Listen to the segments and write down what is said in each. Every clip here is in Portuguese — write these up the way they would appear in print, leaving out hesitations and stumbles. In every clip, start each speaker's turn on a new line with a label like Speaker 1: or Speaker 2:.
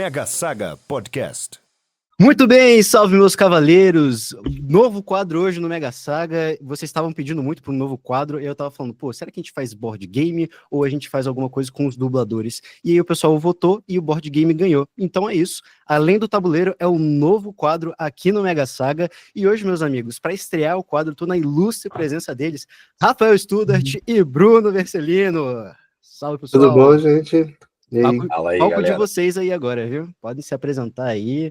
Speaker 1: Mega Saga Podcast.
Speaker 2: Muito bem, salve meus cavaleiros, novo quadro hoje no Mega Saga. Vocês estavam pedindo muito para um novo quadro e eu tava falando, pô, será que a gente faz board game ou a gente faz alguma coisa com os dubladores? E aí o pessoal votou e o board game ganhou. Então é isso, Além do Tabuleiro é o novo quadro aqui no Mega Saga. E hoje, meus amigos, para estrear o quadro, tô na ilustre presença deles, Rafael Studart e Bruno Vercelino. Salve, pessoal.
Speaker 3: Tudo bom, gente? E aí?
Speaker 2: Fala aí, palco de vocês aí agora, viu? Podem se apresentar aí.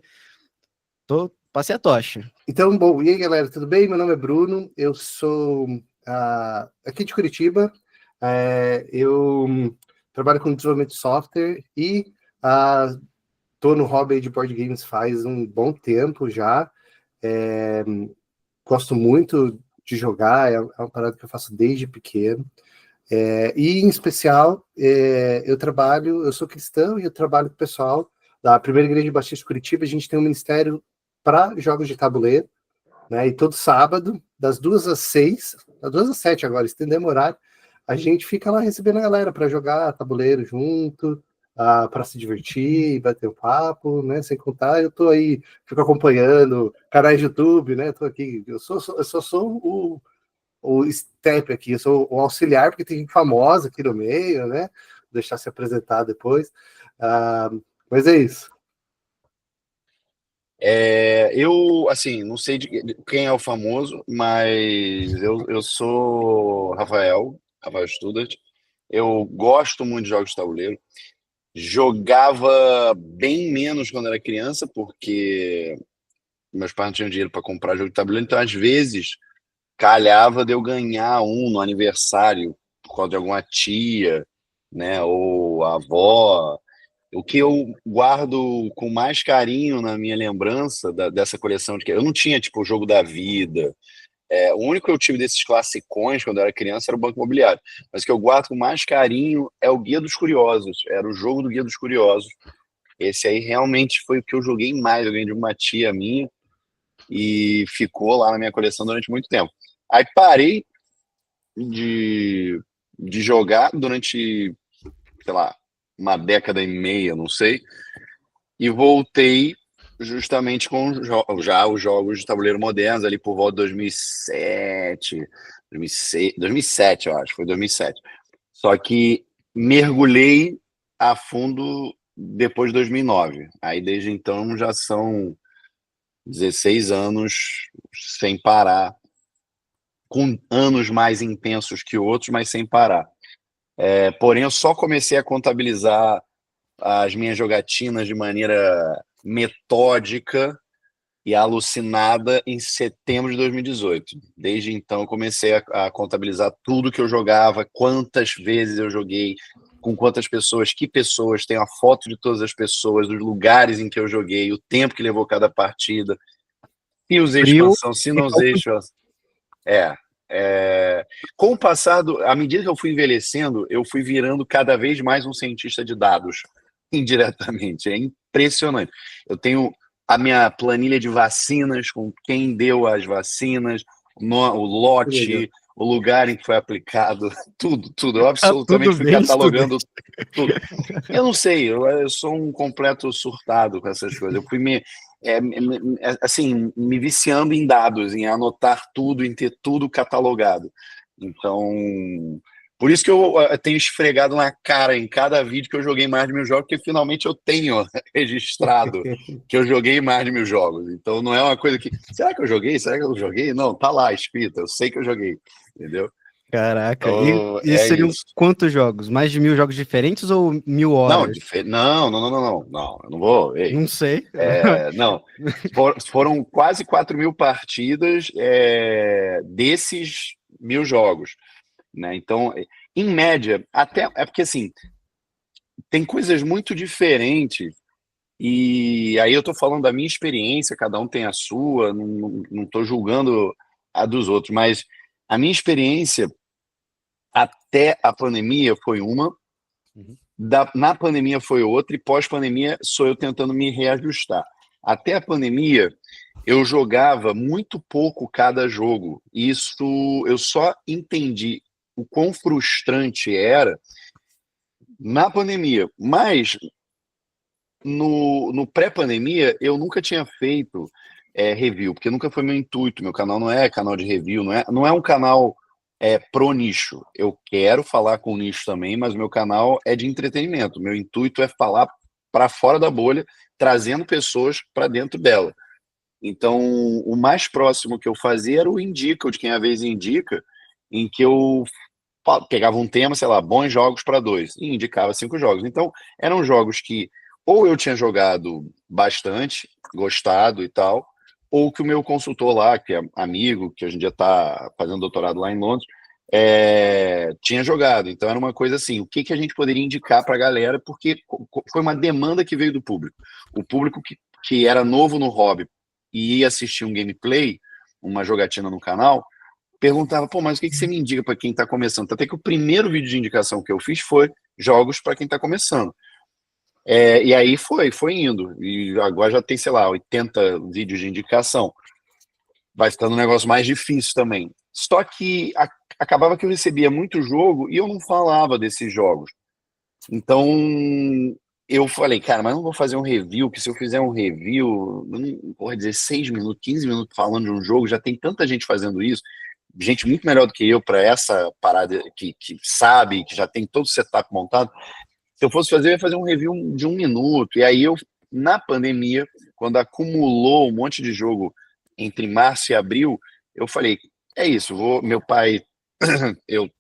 Speaker 2: Passei a tocha.
Speaker 3: Então, bom, e aí, galera, tudo bem? Meu nome é Bruno, eu sou aqui de Curitiba, eu trabalho com desenvolvimento de software e estou no hobby de board games faz um bom tempo já. Gosto muito de jogar, é uma parada que eu faço desde pequeno. E, em especial, eu sou cristão e eu trabalho com o pessoal da Primeira Igreja de Batista de Curitiba. A gente tem um ministério para jogos de tabuleiro, né? E todo sábado, das 2 às 6, das 2 às 7 agora, estendemos horário, a gente fica lá recebendo a galera para jogar tabuleiro junto, para se divertir, bater um papo, né? Sem contar, eu tô aí, fico acompanhando canais de YouTube, né? Tô aqui, eu só sou o step aqui, eu sou o auxiliar, porque tem gente famosa aqui no meio, né? Vou deixar se apresentar depois. Mas é isso.
Speaker 4: Eu, assim, não sei de quem é o famoso, mas eu sou Rafael Studart. Eu gosto muito de jogos de tabuleiro. Jogava bem menos quando era criança, porque meus pais não tinham dinheiro para comprar jogo de tabuleiro, então às vezes calhava de eu ganhar um no aniversário por causa de alguma tia, né, ou avó. O que eu guardo com mais carinho na minha lembrança dessa coleção, eu não tinha tipo o Jogo da Vida. O único que eu tive desses classicões quando eu era criança era o Banco Imobiliário, mas o que eu guardo com mais carinho é o Guia dos Curiosos. Era o jogo do Guia dos Curiosos. Esse aí realmente foi o que eu joguei mais. Eu ganhei de uma tia minha e ficou lá na minha coleção durante muito tempo. Aí parei de jogar durante, sei lá, uma década e meia, não sei, e voltei justamente com já os jogos de tabuleiro modernos, ali por volta de 2007, 2006, 2007, eu acho, foi 2007. Só que mergulhei a fundo depois de 2009. Aí, desde então, já são 16 anos sem parar, com anos mais intensos que outros, mas sem parar. Porém, eu só comecei a contabilizar as minhas jogatinas de maneira metódica e alucinada em setembro de 2018. Desde então, eu comecei a contabilizar tudo que eu jogava, quantas vezes eu joguei, com quantas pessoas, que pessoas, tenho a foto de todas as pessoas, dos lugares em que eu joguei, o tempo que levou cada partida, se usei expansão, se não usei expansão. Com o passar à medida que eu fui envelhecendo, eu fui virando cada vez mais um cientista de dados, indiretamente. É impressionante. Eu tenho a minha planilha de vacinas, com quem deu as vacinas, o lote, o lugar em que foi aplicado, tudo. Eu absolutamente fui catalogando tudo. Eu não sei, eu sou um completo surtado com essas coisas. Eu fui me viciando em dados, em anotar tudo, em ter tudo catalogado. Então, por isso que eu tenho esfregado na cara em cada vídeo que eu joguei mais de 1000 jogos, porque finalmente eu tenho registrado que eu joguei mais de 1000 jogos. Então não é uma coisa que, será que eu joguei? Será que eu joguei? Não, tá lá escrito, eu sei que eu joguei, entendeu?
Speaker 2: Caraca,
Speaker 4: então,
Speaker 2: e seriam quantos jogos? Mais de 1000 jogos diferentes ou 1000 horas?
Speaker 4: Não, eu não vou. Ei.
Speaker 2: Não sei.
Speaker 4: Não, foram quase 4000 partidas desses 1000 jogos, né? Então, em média, até é porque assim tem coisas muito diferentes. E aí eu tô falando da minha experiência, cada um tem a sua, não tô julgando a dos outros, mas a minha experiência até a pandemia foi uma, na pandemia foi outra, e pós-pandemia sou eu tentando me reajustar. Até a pandemia, eu jogava muito pouco cada jogo. Isso eu só entendi o quão frustrante era na pandemia. Mas no pré-pandemia, eu nunca tinha feito review, porque nunca foi meu intuito. Meu canal não é canal de review, não é um canal pro nicho. Eu quero falar com o nicho também, mas o meu canal é de entretenimento. Meu intuito é falar para fora da bolha, trazendo pessoas para dentro dela. Então, o mais próximo que eu fazia era o Indica, o de Quem a Vez Indica, em que eu pegava um tema, sei lá, bons jogos para 2, e indicava 5 jogos. Então, eram jogos que ou eu tinha jogado bastante, gostado e tal, ou que o meu consultor lá, que é amigo, que hoje em dia está fazendo doutorado lá em Londres, tinha jogado. Então, era uma coisa assim, o que a gente poderia indicar para a galera, porque foi uma demanda que veio do público. O público que era novo no hobby e ia assistir um gameplay, uma jogatina no canal, perguntava, pô, mas o que você me indica para quem está começando? Até que o primeiro vídeo de indicação que eu fiz foi jogos para quem está começando. E aí foi indo. E agora já tem, sei lá, 80 vídeos de indicação. Vai ficando um negócio mais difícil também. Só que acabava que eu recebia muito jogo e eu não falava desses jogos. Então, eu falei, cara, mas não vou fazer um review, que se eu fizer um review, não vou dizer 6 minutos, 15 minutos falando de um jogo, já tem tanta gente fazendo isso, gente muito melhor do que eu para essa parada que sabe, que já tem todo o setup montado. Se eu fosse fazer, eu ia fazer um review de 1 minuto. E aí eu, na pandemia, quando acumulou um monte de jogo entre março e abril, eu falei, é isso, meu pai,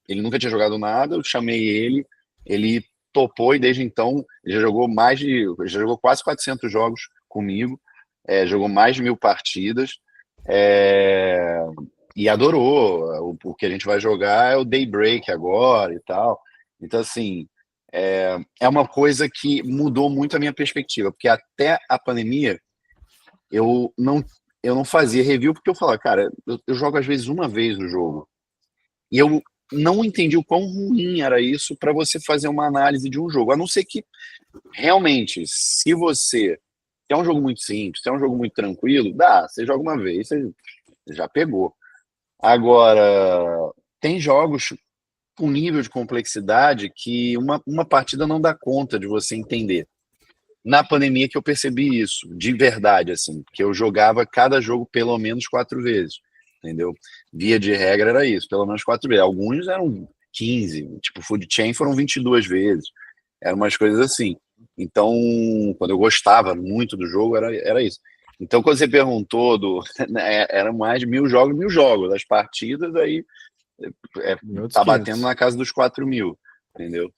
Speaker 4: ele nunca tinha jogado nada, eu chamei ele topou e desde então ele já jogou quase 400 jogos comigo, jogou mais de 1000 partidas, e adorou. O que a gente vai jogar é o Daybreak agora e tal. Então, assim, é uma coisa que mudou muito a minha perspectiva, porque até a pandemia eu não fazia review, porque eu falava, cara, eu jogo às vezes uma vez o jogo, e eu não entendi o quão ruim era isso para você fazer uma análise de um jogo, a não ser que realmente, se é um jogo muito simples, se é um jogo muito tranquilo, você joga uma vez, você já pegou. Agora, tem jogos com nível de complexidade que uma partida não dá conta de você entender. Na pandemia que eu percebi isso, de verdade, assim, porque eu jogava cada jogo pelo menos 4 vezes, entendeu? Via de regra era isso, pelo menos 4 vezes. Alguns eram 15, tipo Food Chain foram 22 vezes. Eram umas coisas assim. Então, quando eu gostava muito do jogo, era isso. Então, quando você perguntou eram mais de 1000 jogos. As partidas aí tá batendo na casa dos 4.000, entendeu?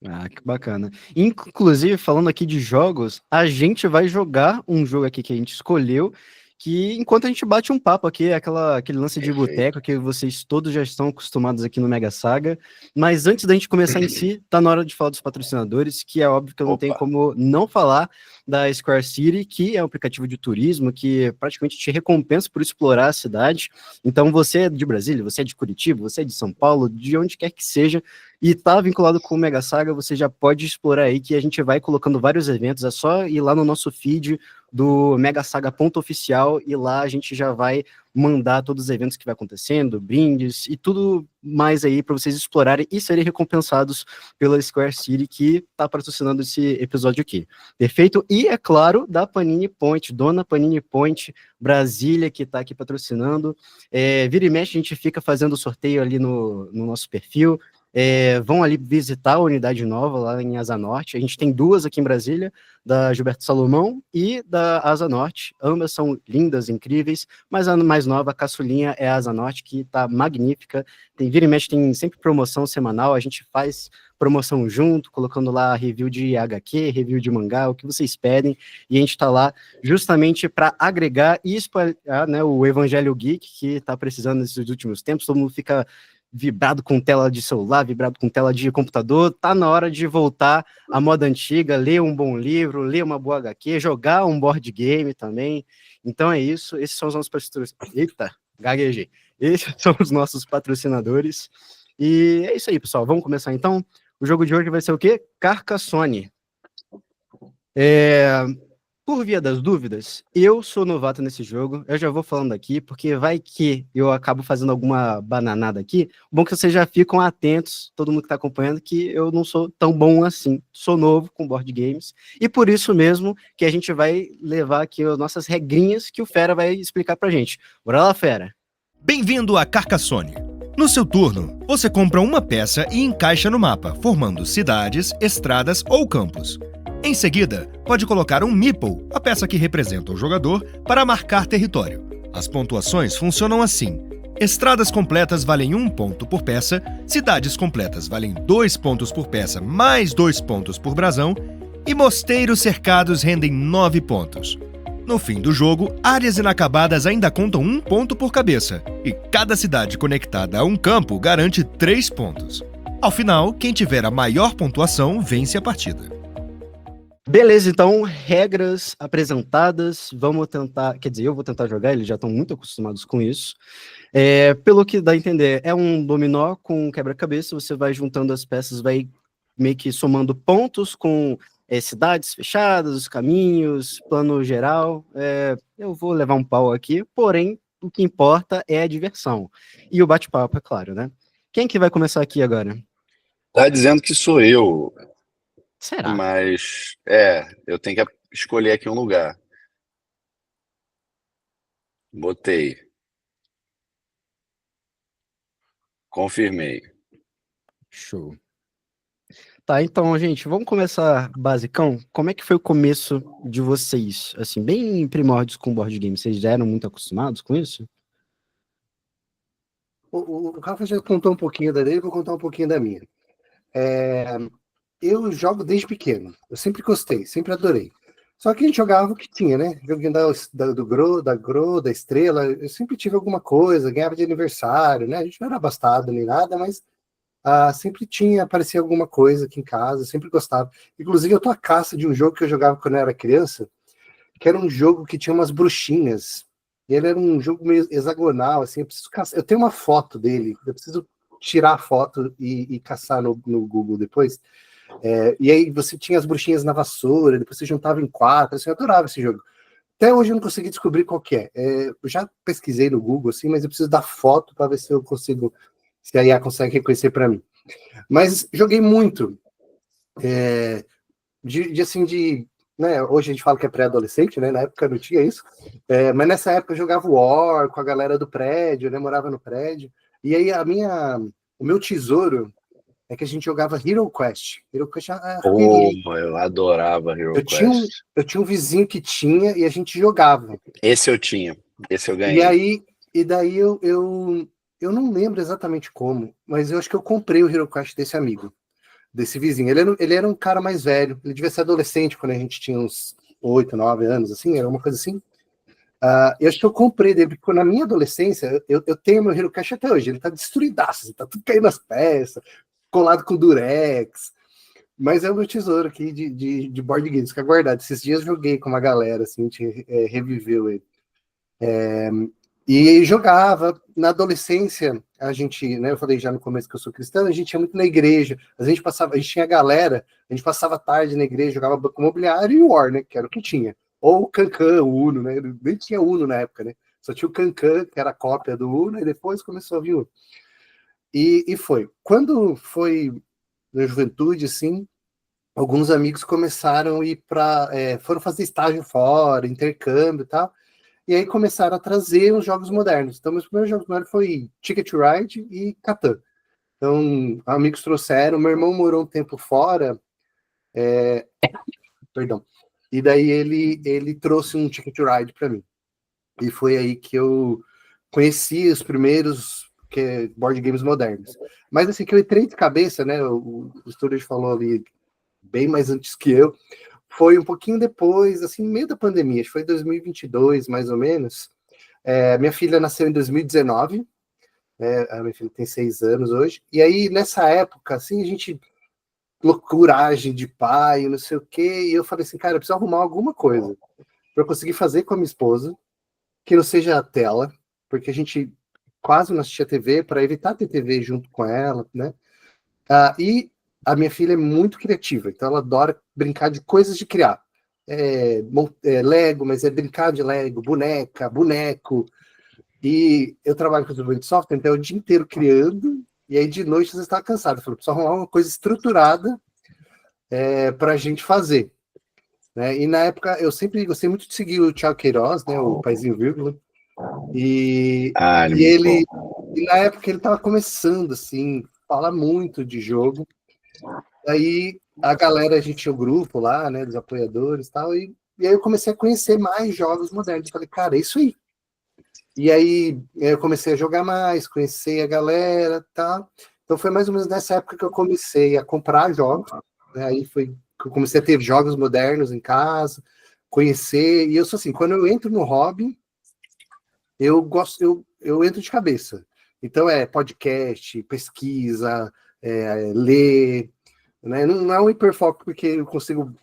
Speaker 2: Ah, que bacana. Inclusive, falando aqui de jogos, a gente vai jogar um jogo aqui que a gente escolheu, que enquanto a gente bate um papo aqui, aquele lance de boteco que vocês todos já estão acostumados aqui no Mega Saga. Mas antes da gente começar em si, tá na hora de falar dos patrocinadores, que é óbvio que eu não tenho como não falar da Square City, que é um aplicativo de turismo que praticamente te recompensa por explorar a cidade. Então você é de Brasília, você é de Curitiba, você é de São Paulo, de onde quer que seja, e tá vinculado com o Mega Saga, você já pode explorar aí, que a gente vai colocando vários eventos, é só ir lá no nosso feed do megasaga.oficial e lá a gente já vai mandar todos os eventos que vai acontecendo, brindes e tudo mais aí para vocês explorarem e serem recompensados pela Square City, que tá patrocinando esse episódio aqui. Perfeito? E, é claro, da Panini Point, dona Panini Point Brasília, que tá aqui patrocinando. Vira e mexe, a gente fica fazendo sorteio ali no nosso perfil. Vão ali visitar a unidade nova lá em Asa Norte. A gente tem 2 aqui em Brasília, da Gilberto Salomão e da Asa Norte. Ambas são lindas, incríveis, mas a mais nova, a caçulinha, é a Asa Norte, que tá magnífica. Vira e mexe, tem sempre promoção semanal, a gente faz promoção junto, colocando lá review de HQ, review de mangá, o que vocês pedem, e a gente tá lá justamente para agregar e espalhar, né, o Evangelho Geek, que tá precisando nesses últimos tempos. Todo mundo fica vibrado com tela de celular, vibrado com tela de computador. Tá na hora de voltar à moda antiga, ler um bom livro, ler uma boa HQ, jogar um board game também. Então é isso, esses são os nossos patrocinadores. Eita, gaguejei. Esses são os nossos patrocinadores. E é isso aí, pessoal. Vamos começar então? O jogo de hoje vai ser o quê? Carcassonne. Por via das dúvidas, eu sou novato nesse jogo, eu já vou falando aqui, porque vai que eu acabo fazendo alguma bananada aqui. Bom que vocês já ficam atentos, todo mundo que está acompanhando, que eu não sou tão bom assim. Sou novo com board games, e por isso mesmo que a gente vai levar aqui as nossas regrinhas que o Fera vai explicar pra gente. Bora lá, Fera!
Speaker 1: Bem-vindo a Carcassonne. No seu turno, você compra uma peça e encaixa no mapa, formando cidades, estradas ou campos. Em seguida, pode colocar um meeple, a peça que representa o jogador, para marcar território. As pontuações funcionam assim. Estradas completas valem 1 ponto por peça, cidades completas valem 2 pontos por peça mais 2 pontos por brasão, e mosteiros cercados rendem 9 pontos. No fim do jogo, áreas inacabadas ainda contam 1 ponto por cabeça, e cada cidade conectada a um campo garante 3 pontos. Ao final, quem tiver a maior pontuação vence a partida.
Speaker 2: Beleza, então, regras apresentadas, vamos tentar, quer dizer, eu vou tentar jogar, eles já estão muito acostumados com isso. Pelo que dá a entender, é um dominó com quebra-cabeça, você vai juntando as peças, vai meio que somando pontos com cidades fechadas, os caminhos, plano geral. Eu vou levar um pau aqui, porém, o que importa é a diversão. E o bate-papo, é claro, né? Quem que vai começar aqui agora?
Speaker 4: Tá dizendo que sou eu,
Speaker 2: Será?
Speaker 4: mas eu tenho que escolher aqui um lugar. Botei. Confirmei.
Speaker 2: Show. Tá, então, gente, vamos começar basicão. Como é que foi o começo de vocês? Assim, bem primórdios com board game. Vocês já eram muito acostumados com isso?
Speaker 3: O Rafa já contou um pouquinho da dele, vou contar um pouquinho da minha. Eu jogo desde pequeno. Eu sempre gostei, sempre adorei. Só que a gente jogava o que tinha, né? Joguinho do Gro, da Estrela. Eu sempre tive alguma coisa, ganhava de aniversário, né? A gente não era abastado nem nada, mas sempre aparecia alguma coisa aqui em casa, eu sempre gostava. Inclusive, eu tô à caça de um jogo que eu jogava quando eu era criança, que era um jogo que tinha umas bruxinhas. E ele era um jogo meio hexagonal, assim, eu preciso caçar. Eu tenho uma foto dele, eu preciso tirar a foto e caçar no Google depois. E aí você tinha as bruxinhas na vassoura, depois você juntava em 4, assim, eu adorava esse jogo. Até hoje eu não consegui descobrir qual que é. Eu já pesquisei no Google, assim, mas eu preciso da foto para ver se eu consigo, se a IA consegue reconhecer para mim. Mas joguei muito. Né, hoje a gente fala que é pré-adolescente, né? Na época não tinha isso. Mas nessa época eu jogava War com a galera do prédio, né? Morava no prédio. E aí o meu tesouro é que a gente jogava Hero Quest. Hero Quest
Speaker 4: Eu adorava Hero Quest.
Speaker 3: Eu tinha um vizinho que tinha e a gente jogava.
Speaker 4: Esse eu tinha. Esse eu ganhei.
Speaker 3: E daí eu não lembro exatamente como, mas eu acho que eu comprei o Hero Quest desse amigo, desse vizinho. Ele era um cara mais velho, ele devia ser adolescente quando a gente tinha uns 8, 9 anos, assim, era uma coisa assim. Eu acho que eu comprei dele, porque na minha adolescência, eu tenho meu Hero Quest até hoje, ele tá destruidaço, tá tudo caindo nas peças, colado com durex, mas é o meu tesouro aqui de board games, fica guardado. Esses dias eu joguei com uma galera, assim, a gente reviveu ele. E jogava. Na adolescência, a gente, né, eu falei já no começo que eu sou cristão, a gente ia muito na igreja, a gente tinha galera, a gente passava tarde na igreja, jogava Banco Imobiliário e War, né, que era o que tinha. Ou o Cancan, o Uno, né, nem tinha Uno na época, né, só tinha o Cancan, que era a cópia do Uno, e depois começou a vir o Uno. E foi. Quando foi na juventude, assim, alguns amigos começaram a ir foram fazer estágio fora, intercâmbio e tal, e aí começaram a trazer os jogos modernos. Então, meus primeiros jogos modernos foi Ticket to Ride e Catan. Então, amigos trouxeram. Meu irmão morou um tempo fora. Perdão. E daí ele trouxe um Ticket to Ride para mim. E foi aí que eu conheci os primeiros board games modernos. Mas assim, que eu entrei de cabeça, né? O Storage falou ali bem mais antes que eu. Foi um pouquinho depois, assim, no meio da pandemia, acho que foi 2022, mais ou menos. Minha filha nasceu em 2019, a minha filha tem 6 anos hoje, e aí, nessa época, assim, a gente, loucuragem de pai, não sei o quê, e eu falei assim, cara, eu preciso arrumar alguma coisa para eu conseguir fazer com a minha esposa, que não seja a tela, porque a gente quase não assistia TV, para evitar ter TV junto com ela, né? E a minha filha é muito criativa, então ela adora brincar de coisas de criar. Lego, mas é brincar de Lego, boneca, boneco. E eu trabalho com desenvolvimento de software, então é o dia inteiro criando, e aí de noite você está cansado. Eu falei, preciso arrumar uma coisa estruturada para a gente fazer. Né? E na época, eu sempre gostei muito de seguir o Thiago Queiroz, né, o Paizinho Vírgula, e na época ele estava começando, assim, fala muito de jogo. Aí a galera, a gente tinha o grupo lá, né, dos apoiadores e tal, e aí eu comecei a conhecer mais jogos modernos. Eu falei, cara, é isso aí. E aí eu comecei a jogar mais, conhecer a galera e tal. Então foi mais ou menos nessa época que eu comecei a comprar jogos, né? Aí foi que eu comecei a ter jogos modernos em casa, conhecer, e eu sou assim, quando eu entro no hobby, eu gosto, eu entro de cabeça. Então é podcast, pesquisa, ler, né? Não é um hiperfoco porque eu consigo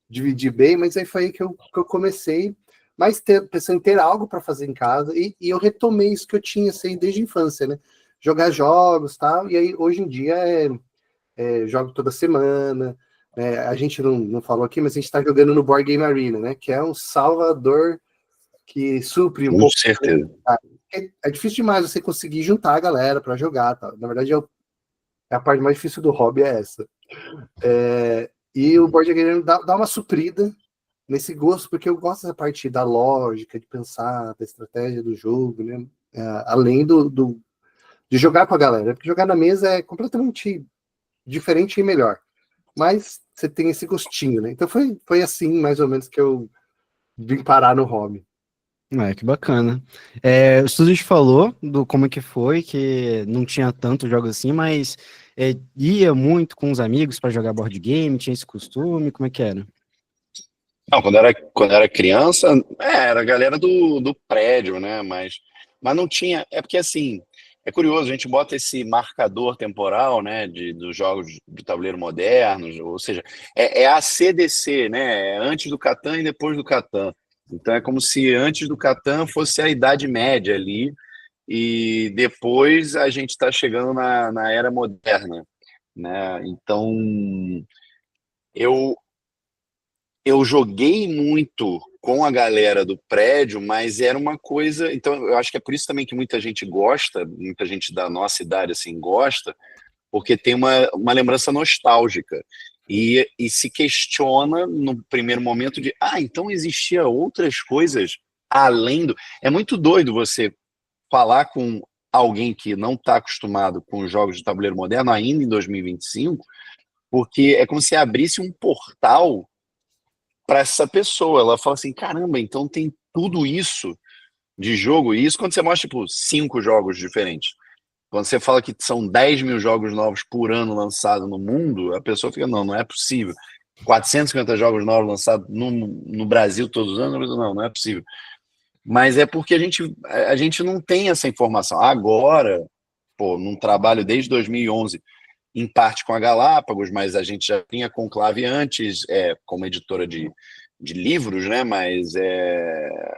Speaker 3: dividir bem, mas aí foi aí que eu comecei, mas pensando em ter algo para fazer em casa, e eu retomei isso que eu tinha assim, desde a infância, né? Jogar jogos e tal, e aí hoje em dia jogo toda semana, né? A gente não falou aqui, mas a gente está jogando no Board Game Arena, né? Que é um salvador que supre um
Speaker 4: Com
Speaker 3: pouco.
Speaker 4: certeza.
Speaker 3: É difícil demais você conseguir juntar a galera para jogar, tá? Na verdade, a parte mais difícil do hobby é essa. E o Board Game dá uma suprida nesse gosto, porque eu gosto dessa parte da lógica, de pensar, da estratégia do jogo, né? Além de jogar com a galera, porque jogar na mesa é completamente diferente e melhor. Mas você tem esse gostinho, né? Então foi assim, mais ou menos, que eu vim parar no hobby.
Speaker 2: Que bacana. O Suzy falou do como é que foi, que não tinha tantos jogos assim, mas ia muito com os amigos para jogar board game, tinha esse costume, como é que era?
Speaker 4: Não, quando era criança, era a galera do prédio, né? Mas não tinha. É porque assim, é curioso, a gente bota esse marcador temporal, né? Dos jogos de tabuleiro modernos, ou seja, é a CDC, né? É antes do Catan e depois do Catan. Então é como se antes do Catan fosse a Idade Média ali, e depois a gente está chegando na era moderna, né? Então eu eu joguei muito com a galera do prédio, mas era uma coisa. Então, eu acho que é por isso também que muita gente gosta, muita gente da nossa idade assim gosta, porque tem uma lembrança nostálgica. E se questiona no primeiro momento de, então existia outras coisas além do. É muito doido você falar com alguém que não está acostumado com os jogos de tabuleiro moderno ainda em 2025, porque é como se abrisse um portal para essa pessoa. Ela fala assim, caramba, então tem tudo isso de jogo, e isso quando você mostra, tipo, 5 jogos diferentes. Quando você fala que são 10 mil jogos novos por ano lançados no mundo, a pessoa fica, não é possível. 450 jogos novos lançados no Brasil todos os anos, não é possível. Mas é porque a gente não tem essa informação. Agora, num trabalho desde 2011, em parte com a Galápagos, mas a gente já tinha Conclave antes, como editora de livros, né? Mas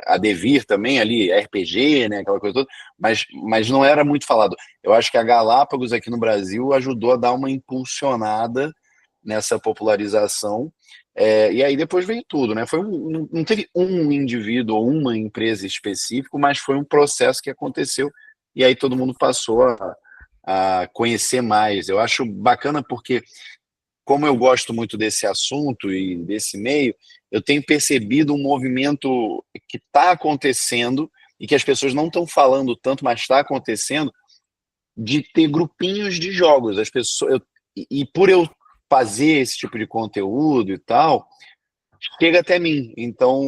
Speaker 4: a Devir também ali, RPG, né? Aquela coisa toda, mas não era muito falado. Eu acho que a Galápagos aqui no Brasil ajudou a dar uma impulsionada nessa popularização, e aí depois veio tudo, né? Não teve um indivíduo ou uma empresa específico, mas foi um processo que aconteceu, e aí todo mundo passou a conhecer mais. Eu acho bacana porque, como eu gosto muito desse assunto e desse meio, eu tenho percebido um movimento que está acontecendo e que as pessoas não estão falando tanto, mas está acontecendo, de ter grupinhos de jogos. As pessoas, e por eu fazer esse tipo de conteúdo e tal, chega até mim. Então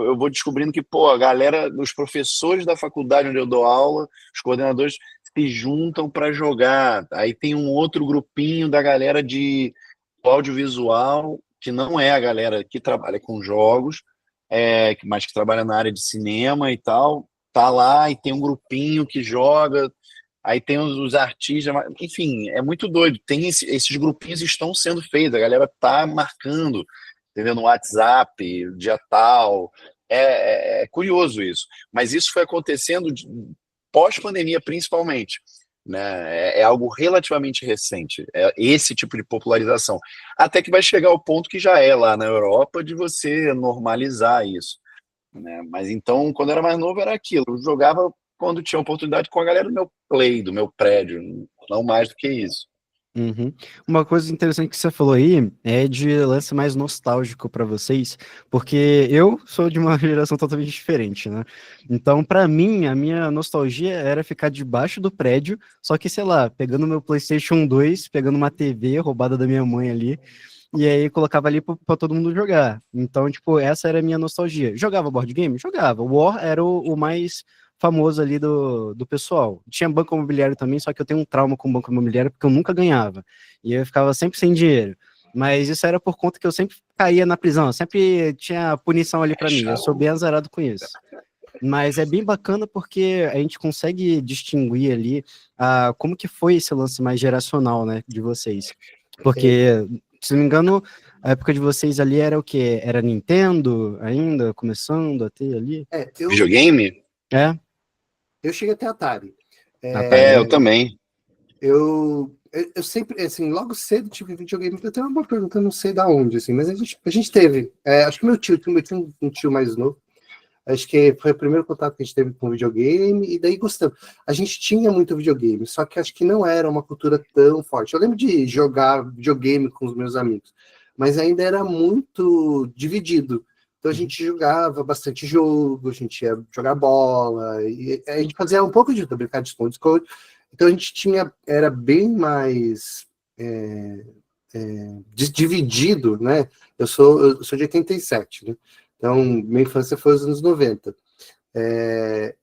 Speaker 4: eu vou descobrindo que, a galera, os professores da faculdade onde eu dou aula, os coordenadores, se juntam para jogar. Aí tem um outro grupinho da galera de audiovisual, que não é a galera que trabalha com jogos, mas que trabalha na área de cinema e tal, tá lá, e tem um grupinho que joga, aí tem os artistas, enfim, é muito doido. Tem esses grupinhos estão sendo feitos, a galera tá marcando, entendeu? No WhatsApp, dia tal. É curioso isso. Mas isso foi acontecendo pós-pandemia, principalmente. né? É algo relativamente recente, é esse tipo de popularização. Até que vai chegar ao ponto que já é lá na Europa de você normalizar isso, né? Mas então, quando eu era mais novo, era aquilo. Eu jogava quando tinha oportunidade com a galera do meu play, do meu prédio, não mais do que isso.
Speaker 2: Uhum. Uma coisa interessante que você falou aí é de lance mais nostálgico para vocês, porque eu sou de uma geração totalmente diferente, né? Então, para mim, a minha nostalgia era ficar debaixo do prédio, só que, sei lá, pegando meu PlayStation 2, pegando uma TV roubada da minha mãe ali, e aí colocava ali pra todo mundo jogar. Então, tipo, essa era a minha nostalgia. Jogava board game? Jogava. War era o mais famoso ali do pessoal. Tinha banco imobiliário também, só que eu tenho um trauma com banco imobiliário porque eu nunca ganhava. E eu ficava sempre sem dinheiro. Mas isso era por conta que eu sempre caía na prisão, sempre tinha punição ali pra mim. Eu sou bem azarado com isso. Mas é bem bacana porque a gente consegue distinguir ali como que foi esse lance mais geracional, né, de vocês. Porque, se não me engano, a época de vocês ali era o quê? Era Nintendo ainda, começando a ter ali?
Speaker 4: Videogame?
Speaker 2: É?
Speaker 3: Eu cheguei até Atari.
Speaker 2: Atari.
Speaker 4: Eu também.
Speaker 3: Eu sempre, assim, logo cedo tive videogame. Eu tenho uma pergunta, eu não sei da onde, assim, mas a gente teve. Acho que meu tio um tio mais novo. Acho que foi o primeiro contato que a gente teve com videogame, e daí gostamos. A gente tinha muito videogame, só que acho que não era uma cultura tão forte. Eu lembro de jogar videogame com os meus amigos, mas ainda era muito dividido. Então a gente jogava bastante jogo, a gente ia jogar bola, e a gente fazia um pouco de brincar de esconde-esconde. Então a gente era bem mais dividido, né? Eu sou de 87, né? Então, minha infância foi os anos 90.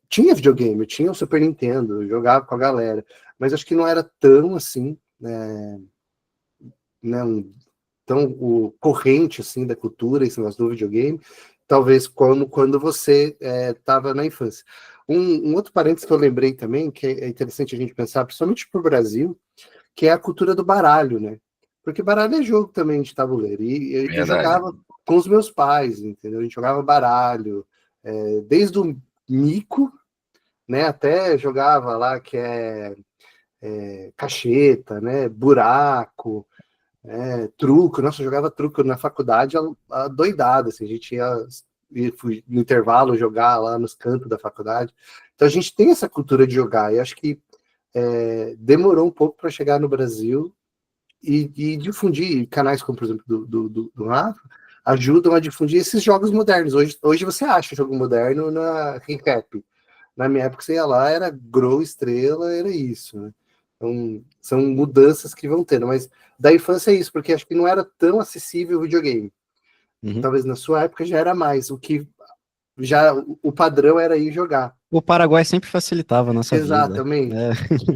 Speaker 3: Tinha videogame, tinha o Super Nintendo, eu jogava com a galera, mas acho que não era tão assim, tão corrente assim da cultura, esse negócio do videogame, talvez quando você estava na infância. Um outro parênteses que eu lembrei também, que é interessante a gente pensar, principalmente para o Brasil, que é a cultura do baralho, né? Porque baralho é jogo também de tabuleiro. E eu jogava com os meus pais, entendeu? A gente jogava baralho, desde o mico, né? Até jogava lá que cacheta, né? Buraco, truco. Nossa, eu jogava truco na faculdade doidado, assim. A gente ia no intervalo jogar lá nos cantos da faculdade. Então a gente tem essa cultura de jogar. E acho que demorou um pouco para chegar no Brasil e difundir canais como, por exemplo, do Rafa, ajudam a difundir esses jogos modernos. Hoje você acha jogo moderno na Recap. Na minha época você ia lá, era Grow, Estrela, era isso, né? Então, são mudanças que vão tendo, mas da infância é isso, porque acho que não era tão acessível o videogame.
Speaker 2: Uhum.
Speaker 3: Talvez na sua época já era mais, o padrão era ir jogar.
Speaker 2: O Paraguai sempre facilitava a nossa vida.
Speaker 3: Exatamente.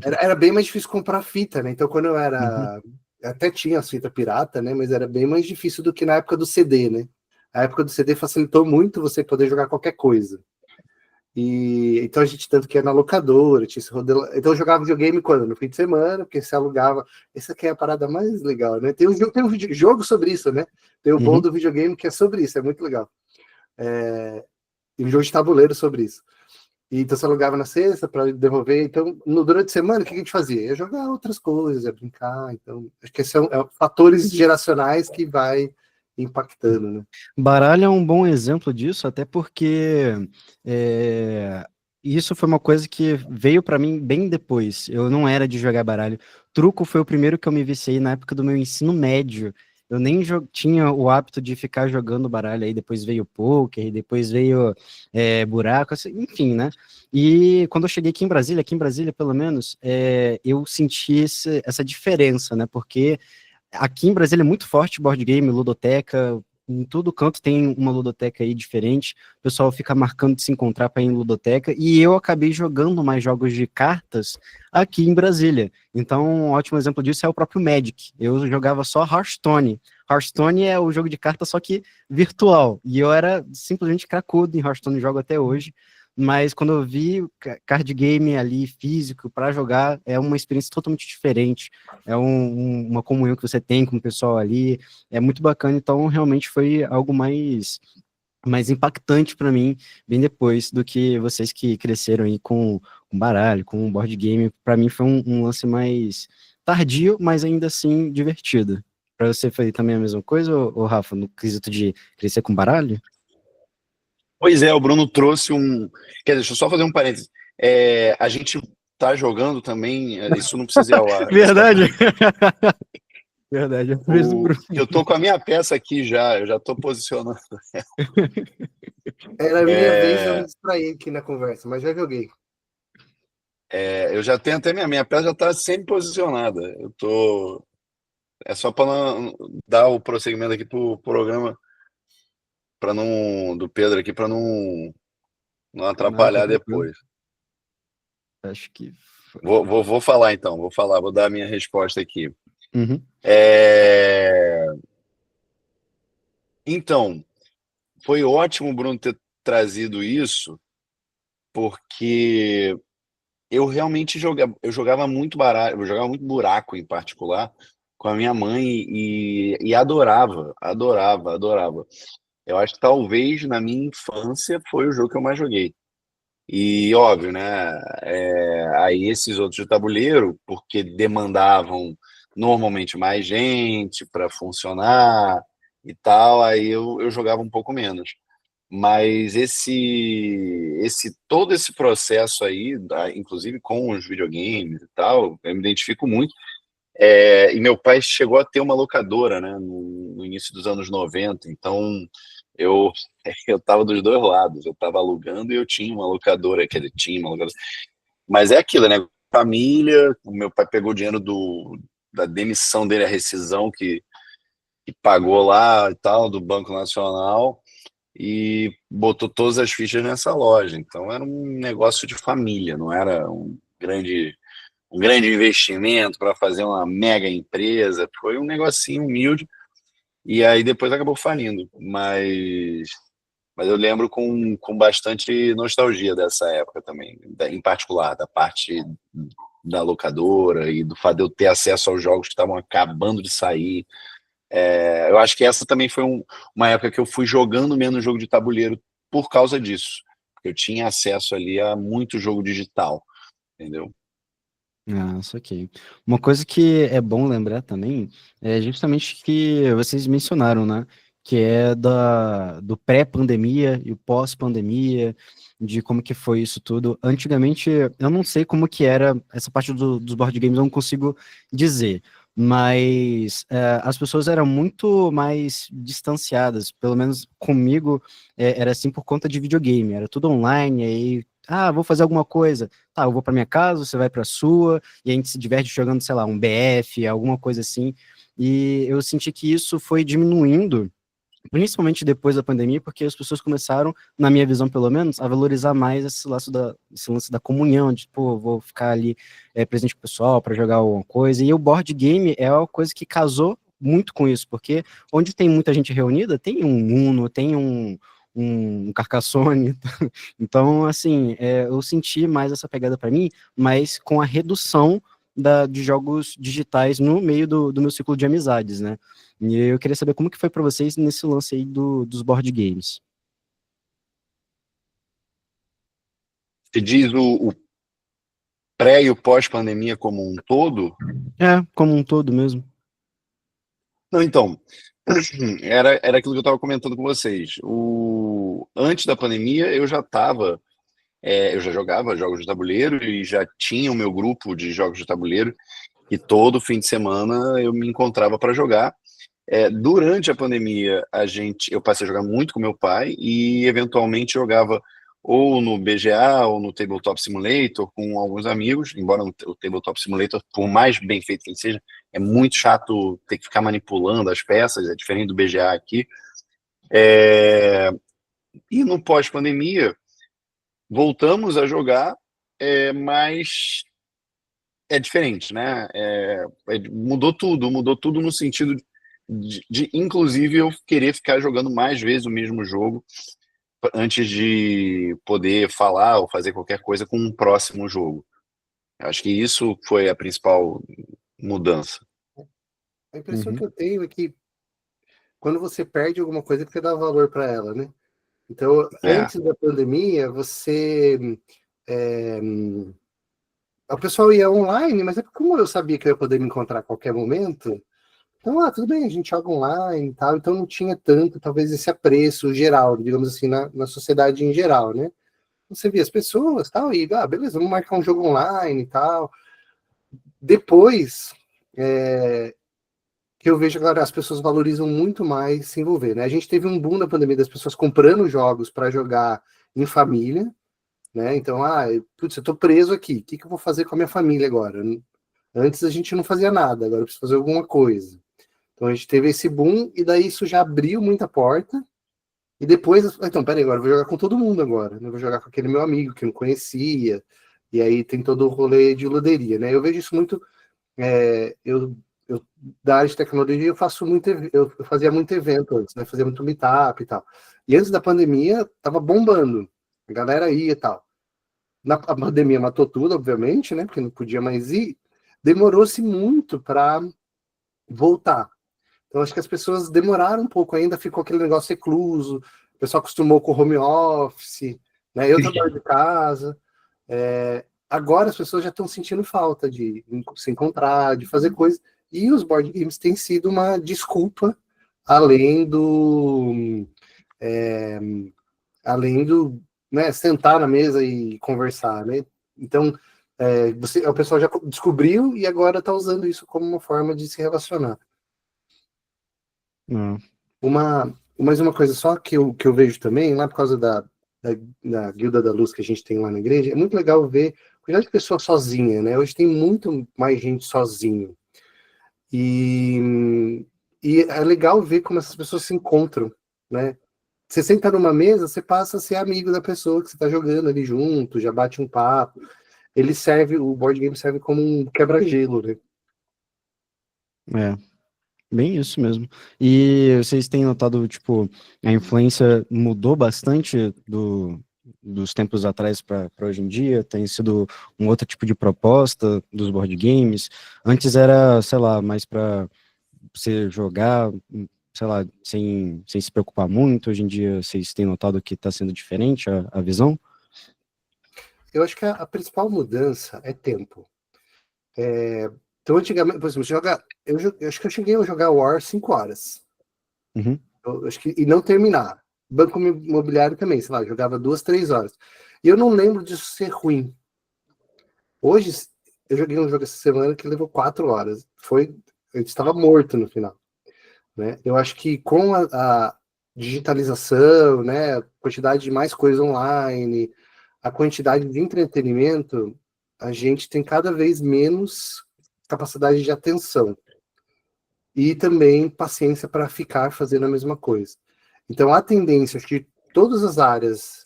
Speaker 3: Era bem mais difícil comprar fita, né? Então, quando eu era. Até tinha as fitas pirata, né? Mas era bem mais difícil do que na época do CD, né? A época do CD facilitou muito você poder jogar qualquer coisa. E então a gente tanto que ia na locadora, tinha esse rodelo. Então eu jogava videogame quando? No fim de semana, porque você alugava. Essa aqui é a parada mais legal, né? Tem um jogo sobre isso, né? Tem o bom do videogame que é sobre isso, é muito legal. Tem um jogo de tabuleiro sobre isso. E então você alugava na sexta para devolver. Então, durante a semana, o que a gente fazia? Ia jogar outras coisas, ia brincar. Então, acho que são fatores geracionais que vai impactando, né?
Speaker 2: Baralho é um bom exemplo disso, até porque isso foi uma coisa que veio para mim bem depois. Eu não era de jogar baralho. Truco foi o primeiro que eu me viciei na época do meu ensino médio. Eu nem tinha o hábito de ficar jogando baralho, aí depois veio poker, depois veio buraco, assim, enfim, né? E quando eu cheguei aqui em Brasília pelo menos, eu senti essa diferença, né? Porque aqui em Brasília é muito forte board game, ludoteca, em todo canto tem uma ludoteca aí diferente, o pessoal fica marcando de se encontrar para ir em ludoteca, e eu acabei jogando mais jogos de cartas aqui em Brasília. Então, um ótimo exemplo disso é o próprio Magic. Eu jogava só Hearthstone. Hearthstone é o jogo de cartas, só que virtual, e eu era simplesmente cracudo em Hearthstone, jogo até hoje. Mas quando eu vi card game ali físico para jogar, é uma experiência totalmente diferente. É uma comunhão que você tem com o pessoal ali, é muito bacana. Então, realmente foi algo mais impactante para mim, bem depois do que vocês que cresceram aí com baralho, com board game, para mim foi um lance mais tardio, mas ainda assim divertido. Para você foi também a mesma coisa, ou Rafa, no quesito de crescer com baralho?
Speaker 4: Pois é, o Bruno trouxe um. Quer dizer, deixa eu só fazer um parênteses. A gente tá jogando também, isso não precisa ir ao ar.
Speaker 2: Verdade. Verdade,
Speaker 4: Eu tô com a minha peça aqui já, eu já tô posicionando.
Speaker 3: Era a minha vez de eu me distrair aqui na conversa, mas já joguei.
Speaker 4: Eu já tenho até minha peça já tá sempre posicionada. Eu tô. É só para não dar o prosseguimento aqui pro programa, para não. Do Pedro aqui, para não atrapalhar depois.
Speaker 2: Acho que.
Speaker 4: Vou falar então, vou dar a minha resposta aqui.
Speaker 2: Uhum.
Speaker 4: Então, foi ótimo o Bruno ter trazido isso, porque eu realmente jogava muito baralho, eu jogava muito buraco em particular com a minha mãe e adorava. Eu acho que talvez na minha infância foi o jogo que eu mais joguei. E óbvio, né? Aí esses outros de tabuleiro, porque demandavam normalmente mais gente para funcionar e tal, aí eu jogava um pouco menos. Mas todo esse processo aí, inclusive com os videogames e tal, eu me identifico muito. E meu pai chegou a ter uma locadora, né, no início dos anos 90, então eu eu estava dos dois lados, eu estava alugando e eu tinha uma locadora, quer dizer, tinha uma locadora. Mas é aquilo, né? Família, o meu pai pegou o dinheiro da demissão dele, a rescisão que pagou lá e tal, do Banco Nacional, e botou todas as fichas nessa loja. Então era um negócio de família, não era um grande investimento para fazer uma mega empresa, foi um negocinho humilde, e aí depois acabou falindo. Mas eu lembro com bastante nostalgia dessa época também, em particular, da parte da locadora e do fato de eu ter acesso aos jogos que estavam acabando de sair. Eu acho que essa também foi uma época que eu fui jogando menos jogo de tabuleiro por causa disso. Eu tinha acesso ali a muito jogo digital, entendeu?
Speaker 2: Ah, isso aqui. Uma coisa que é bom lembrar também é justamente que vocês mencionaram, né? Que é do pré-pandemia e o pós-pandemia, de como que foi isso tudo. Antigamente, eu não sei como que era essa parte dos board games, eu não consigo dizer. Mas as pessoas eram muito mais distanciadas, pelo menos comigo era assim por conta de videogame, era tudo online, aí, vou fazer alguma coisa. Tá, eu vou para minha casa, você vai para sua, e a gente se diverte jogando, sei lá, um BF, alguma coisa assim. E eu senti que isso foi diminuindo, principalmente depois da pandemia, porque as pessoas começaram, na minha visão pelo menos, a valorizar mais esse lance da comunhão, de, pô, vou ficar ali presente com o pessoal para jogar alguma coisa. E o board game é uma coisa que casou muito com isso, porque onde tem muita gente reunida, tem um Uno, tem um Carcassonne. Então, assim, eu senti mais essa pegada para mim, mas com a redução de jogos digitais no meio do meu ciclo de amizades, né? E eu queria saber como que foi para vocês nesse lance aí dos board games.
Speaker 4: Você diz o pré e o pós-pandemia como um todo?
Speaker 2: Como um todo mesmo.
Speaker 4: Não, então, era aquilo que eu estava comentando com vocês. Antes da pandemia, eu já jogava jogos de tabuleiro e já tinha o meu grupo de jogos de tabuleiro, e todo fim de semana eu me encontrava para jogar. Durante a pandemia, eu passei a jogar muito com meu pai e eventualmente jogava ou no BGA ou no Tabletop Simulator com alguns amigos, embora o Tabletop Simulator, por mais bem feito que ele seja, é muito chato ter que ficar manipulando as peças, é diferente do BGA aqui. E no pós-pandemia, voltamos a jogar, mas é diferente, né? Mudou tudo no sentido inclusive, eu querer ficar jogando mais vezes o mesmo jogo antes de poder falar ou fazer qualquer coisa com um próximo jogo. Acho que isso foi a principal mudança.
Speaker 3: A impressão que eu tenho é que quando você perde alguma coisa, é porque dá valor para ela, né? Então, antes da pandemia, você o pessoal ia online, mas é como eu sabia que eu ia poder me encontrar a qualquer momento, então, tudo bem, a gente joga online e tal, então não tinha tanto, talvez, esse apreço geral, digamos assim, na sociedade em geral, né? Você via as pessoas tal, e, beleza, vamos marcar um jogo online e tal. Depois, que eu vejo agora, as pessoas valorizam muito mais se envolver, né? A gente teve um boom na pandemia das pessoas comprando jogos para jogar em família, né? Então, putz, eu tô preso aqui, o que eu vou fazer com a minha família agora? Antes a gente não fazia nada, agora eu preciso fazer alguma coisa. Então a gente teve esse boom, e daí isso já abriu muita porta, e depois, então, peraí, agora eu vou jogar com todo mundo agora, né? Eu vou jogar com aquele meu amigo que eu não conhecia, e aí tem todo o rolê de luderia, né? Eu vejo isso muito, eu da área de tecnologia eu faço muito, eu fazia muito evento antes, né? Fazia muito meetup e tal. E antes da pandemia, tava bombando, a galera ia e tal. A pandemia matou tudo, obviamente, né? Porque não podia mais ir. Demorou-se muito para voltar. Então, acho que as pessoas demoraram um pouco ainda, ficou aquele negócio recluso, o pessoal acostumou com o home office, né? Eu trabalho de casa. Agora as pessoas já estão sentindo falta de se encontrar, de fazer coisas. E os board games têm sido uma desculpa, além do. Né, sentar na mesa e conversar, né? Então, o pessoal já descobriu e agora está usando isso como uma forma de se relacionar. Mais uma coisa só que eu vejo também, lá por causa da Guilda da Luz que a gente tem lá na igreja, é muito legal ver a quantidade de pessoas sozinha, né? Hoje tem muito mais gente sozinho. E é legal ver como essas pessoas se encontram, né? Você senta numa mesa, você passa a ser amigo da pessoa que você está jogando ali junto, já bate um papo. O board game serve como um quebra-gelo, né?
Speaker 2: Bem isso mesmo. E vocês têm notado, tipo, a influência mudou bastante dos tempos atrás para hoje em dia? Tem sido um outro tipo de proposta dos board games? Antes era, sei lá, mais para você jogar, sei lá, sem se preocupar muito. Hoje em dia vocês têm notado que está sendo diferente a visão?
Speaker 3: Eu acho que a principal mudança é tempo. Então, antigamente, por exemplo, eu acho que eu cheguei a jogar War 5 horas.
Speaker 2: Uhum.
Speaker 3: E não terminar. Banco imobiliário também, sei lá, jogava 2, 3 horas. E eu não lembro disso ser ruim. Hoje, eu joguei um jogo essa semana que levou 4 horas. Eu estava morto no final. Né? Eu acho que com a digitalização, né, a quantidade de mais coisas online, a quantidade de entretenimento, a gente tem cada vez menos capacidade de atenção e também paciência para ficar fazendo a mesma coisa. Então, a tendência de todas as áreas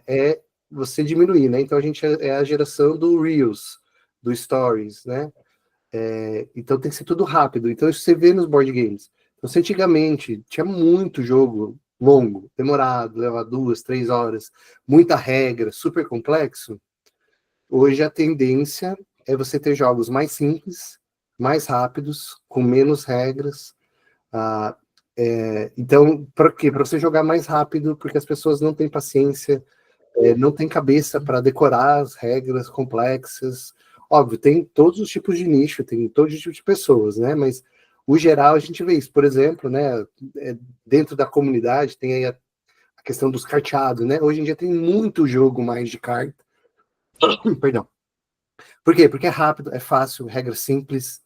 Speaker 3: é você diminuir, né? Então, a gente é a geração do Reels, do Stories, né? Então, tem que ser tudo rápido. Então, isso você vê nos board games. Então, se antigamente tinha muito jogo longo, demorado, leva 2, 3 horas, muita regra, super complexo, hoje a tendência é você ter jogos mais simples, mais rápidos, com menos regras. Então, para quê? Para você jogar mais rápido, porque as pessoas não têm paciência, não têm cabeça para decorar as regras complexas. Óbvio, tem todos os tipos de nicho, tem todos os tipos de pessoas, né? Mas, o geral, a gente vê isso. Por exemplo, né, dentro da comunidade, tem aí a questão dos carteados, né? Hoje em dia tem muito jogo mais de carta. Perdão. Por quê? Porque é rápido, é fácil, regra simples.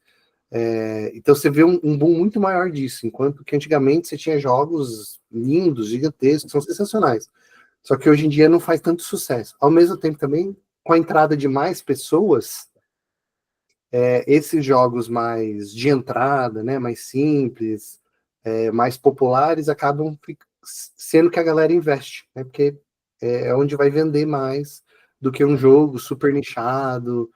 Speaker 3: Então você vê um boom muito maior disso, enquanto que antigamente você tinha jogos lindos, gigantescos, que são sensacionais. Só que hoje em dia não faz tanto sucesso. Ao mesmo tempo também, com a entrada de mais pessoas, esses jogos mais de entrada, né, mais simples, mais populares, acabam sendo que a galera investe, né, porque é onde vai vender mais do que um jogo super nichado,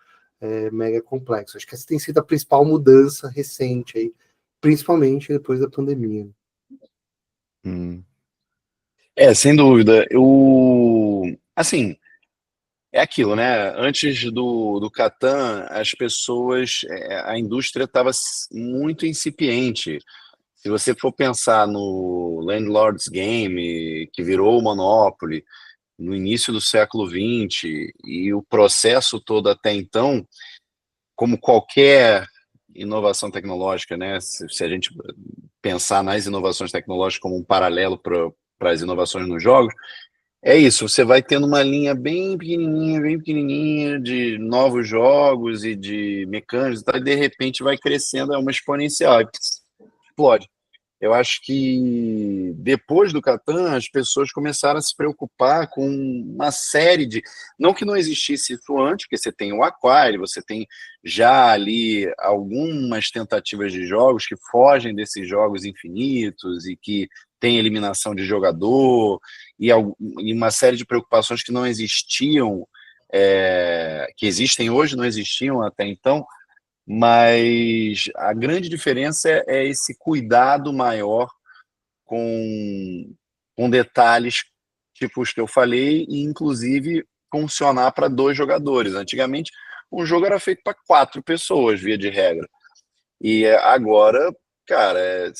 Speaker 3: mega complexo. Acho que essa tem sido a principal mudança recente aí, principalmente depois da pandemia.
Speaker 4: Sem dúvida. Assim, é aquilo, né? Antes do Catan, as pessoas, a indústria estava muito incipiente. Se você for pensar no Landlord's Game, que virou o Monopoly, no início do século XX, e o processo todo até então, como qualquer inovação tecnológica, né? Se a gente pensar nas inovações tecnológicas como um paralelo para as inovações nos jogos, é isso, você vai tendo uma linha bem pequenininha de novos jogos e de mecânicos, e de repente vai crescendo, é uma exponencial, explode. Eu acho que depois do Catan, as pessoas começaram a se preocupar com uma série de... Não que não existisse isso antes, porque você tem o Aquário, você tem já ali algumas tentativas de jogos que fogem desses jogos infinitos e que tem eliminação de jogador e uma série de preocupações que não existiam, que existem hoje, não existiam até então, mas a grande diferença é esse cuidado maior com detalhes tipo os que eu falei, e inclusive funcionar para 2 jogadores. Antigamente, um jogo era feito para 4 pessoas, via de regra. E agora, cara,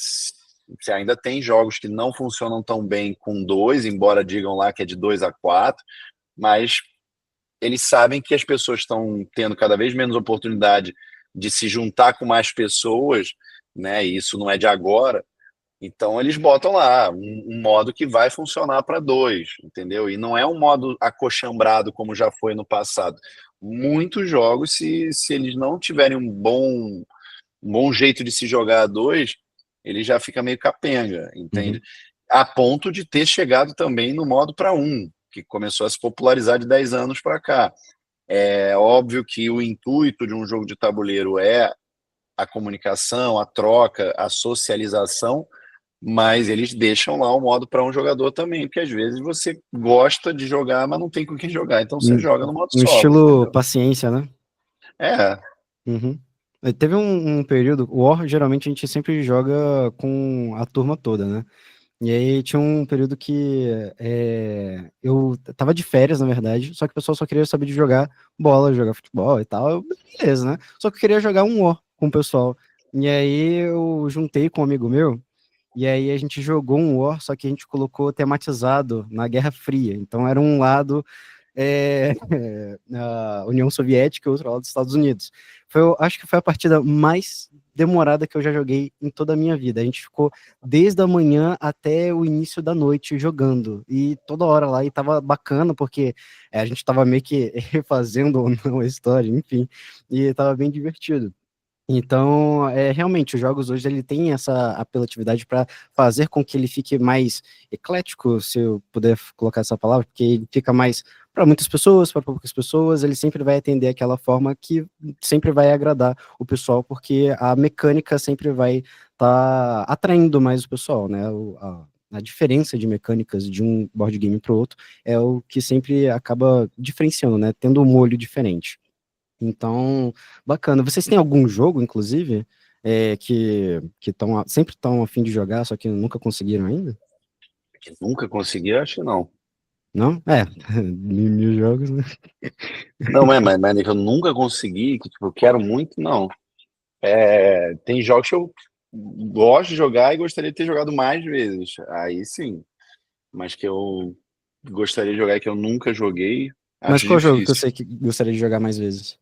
Speaker 4: você ainda tem jogos que não funcionam tão bem com 2, embora digam lá que é de 2 a 4, mas eles sabem que as pessoas estão tendo cada vez menos oportunidade de se juntar com mais pessoas, né? E isso não é de agora. Então eles botam lá um modo que vai funcionar para 2, entendeu? E não é um modo acochambrado como já foi no passado. Muitos jogos, se eles não tiverem um bom jeito de se jogar a 2, ele já fica meio capenga, entende? A ponto de ter chegado também no modo para 1, que começou a se popularizar de 10 anos para cá. É óbvio que o intuito de um jogo de tabuleiro é a comunicação, a troca, a socialização, mas eles deixam lá o modo para um jogador também, porque às vezes você gosta de jogar, mas não tem com quem jogar, então você joga no modo
Speaker 2: No
Speaker 4: solo.
Speaker 2: estilo
Speaker 4: Entendeu?
Speaker 2: paciência, né?
Speaker 4: É.
Speaker 2: Teve um período, o War geralmente a gente sempre joga com a turma toda, né? E aí tinha um período que eu tava de férias, na verdade, só que o pessoal só queria saber de jogar bola, jogar futebol e tal. Beleza, né? Só que eu queria jogar um War com o pessoal. E aí eu juntei com um amigo meu, e aí a gente jogou um War, só que a gente colocou tematizado na Guerra Fria. Então era um lado a União Soviética e outro lado dos Estados Unidos. Acho que foi a partida mais demorada que eu já joguei em toda a minha vida. A gente ficou desde a manhã até o início da noite jogando, e toda hora lá, e tava bacana, porque a gente tava meio que refazendo ou não a história, enfim, e tava bem divertido. Então, realmente, os jogos hoje ele tem essa apelatividade para fazer com que ele fique mais eclético, se eu puder colocar essa palavra, porque ele fica mais para muitas pessoas, para poucas pessoas, ele sempre vai atender aquela forma que sempre vai agradar o pessoal, porque a mecânica sempre vai estar atraindo mais o pessoal, né? A diferença de mecânicas de um board game para o outro é o que sempre acaba diferenciando, né? Tendo um molho diferente. Então, bacana. Vocês têm algum jogo, inclusive, que sempre estão a fim de jogar, só que nunca conseguiram ainda?
Speaker 4: Que nunca consegui, acho que não.
Speaker 2: Não? Mil jogos, né?
Speaker 4: Não, mas que eu nunca consegui, que tipo, eu quero muito, não. Tem jogos que eu gosto de jogar e gostaria de ter jogado mais vezes. Aí sim. Mas que eu gostaria de jogar e que eu nunca joguei,
Speaker 2: Mas
Speaker 4: acho
Speaker 2: qual jogo que
Speaker 4: difícil.
Speaker 2: você gostaria de jogar mais vezes?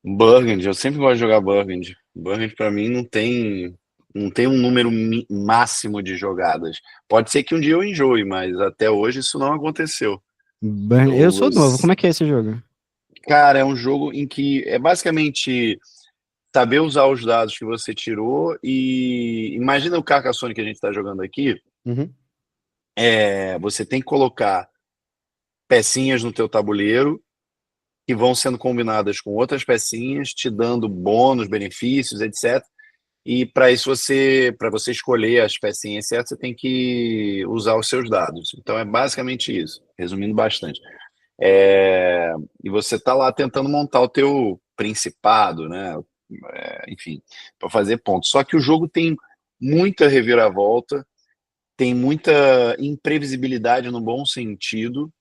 Speaker 4: Burgundy, eu sempre gosto de jogar Burgundy. Burgundy pra mim não tem um número máximo de jogadas. Pode ser que um dia eu enjoe, mas até hoje isso não aconteceu.
Speaker 2: Eu sou novo, como é que é esse jogo?
Speaker 4: Cara, é um jogo em que é basicamente saber usar os dados que você tirou e imagina o Carcassonne que a gente está jogando aqui.
Speaker 2: Uhum.
Speaker 4: Você tem que colocar pecinhas no teu tabuleiro que vão sendo combinadas com outras pecinhas, te dando bônus, benefícios, etc. E para isso para você escolher as pecinhas certas, você tem que usar os seus dados. Então é basicamente isso, resumindo bastante. E você está lá tentando montar o teu principado, né? Enfim, para fazer pontos. Só que o jogo tem muita reviravolta, tem muita imprevisibilidade no bom sentido,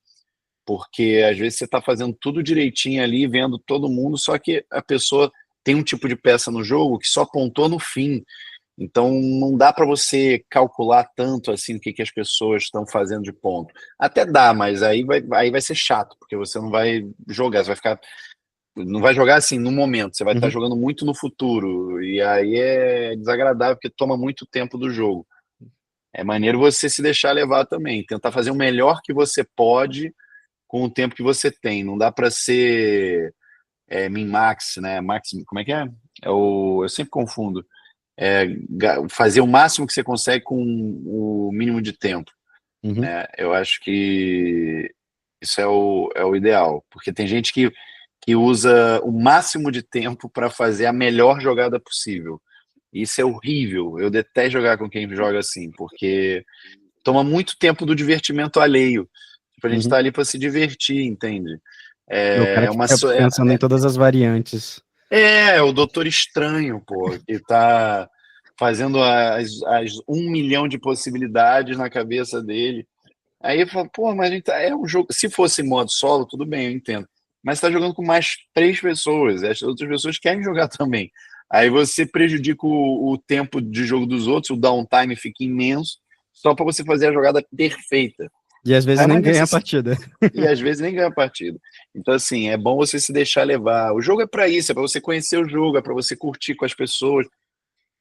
Speaker 4: porque às vezes você está fazendo tudo direitinho ali, vendo todo mundo, só que a pessoa tem um tipo de peça no jogo que só pontua no fim. Então não dá para você calcular tanto assim o que as pessoas estão fazendo de ponto. Até dá, mas aí vai ser chato, porque você não vai jogar, você vai ficar. Não vai jogar assim no momento, você vai estar jogando muito no futuro. E aí é desagradável, porque toma muito tempo do jogo. É maneiro você se deixar levar também, tentar fazer o melhor que você pode com o tempo que você tem. Não dá para ser min-max, né? Max, como é que é? Eu sempre confundo. Fazer o máximo que você consegue com o mínimo de tempo. Né? Eu acho que isso é o ideal, porque tem gente que usa o máximo de tempo para fazer a melhor jogada possível. Isso é horrível. Eu detesto jogar com quem joga assim, porque toma muito tempo do divertimento alheio. Tipo, a gente tá ali para se divertir, entende?
Speaker 2: O cara que fica pensando em todas as variantes.
Speaker 4: O Doutor Estranho, pô, que tá fazendo as 1 milhão de possibilidades na cabeça dele. Aí eu falo, pô, mas é um jogo. Se fosse modo solo, tudo bem, eu entendo. Mas você tá jogando com mais 3 pessoas, as outras pessoas querem jogar também. Aí você prejudica o tempo de jogo dos outros, o downtime fica imenso, só para você fazer a jogada perfeita.
Speaker 2: E às vezes nem ganha a partida.
Speaker 4: E às vezes nem ganha a partida. Então, assim, é bom você se deixar levar. O jogo é para isso, é para você conhecer o jogo, é para você curtir com as pessoas.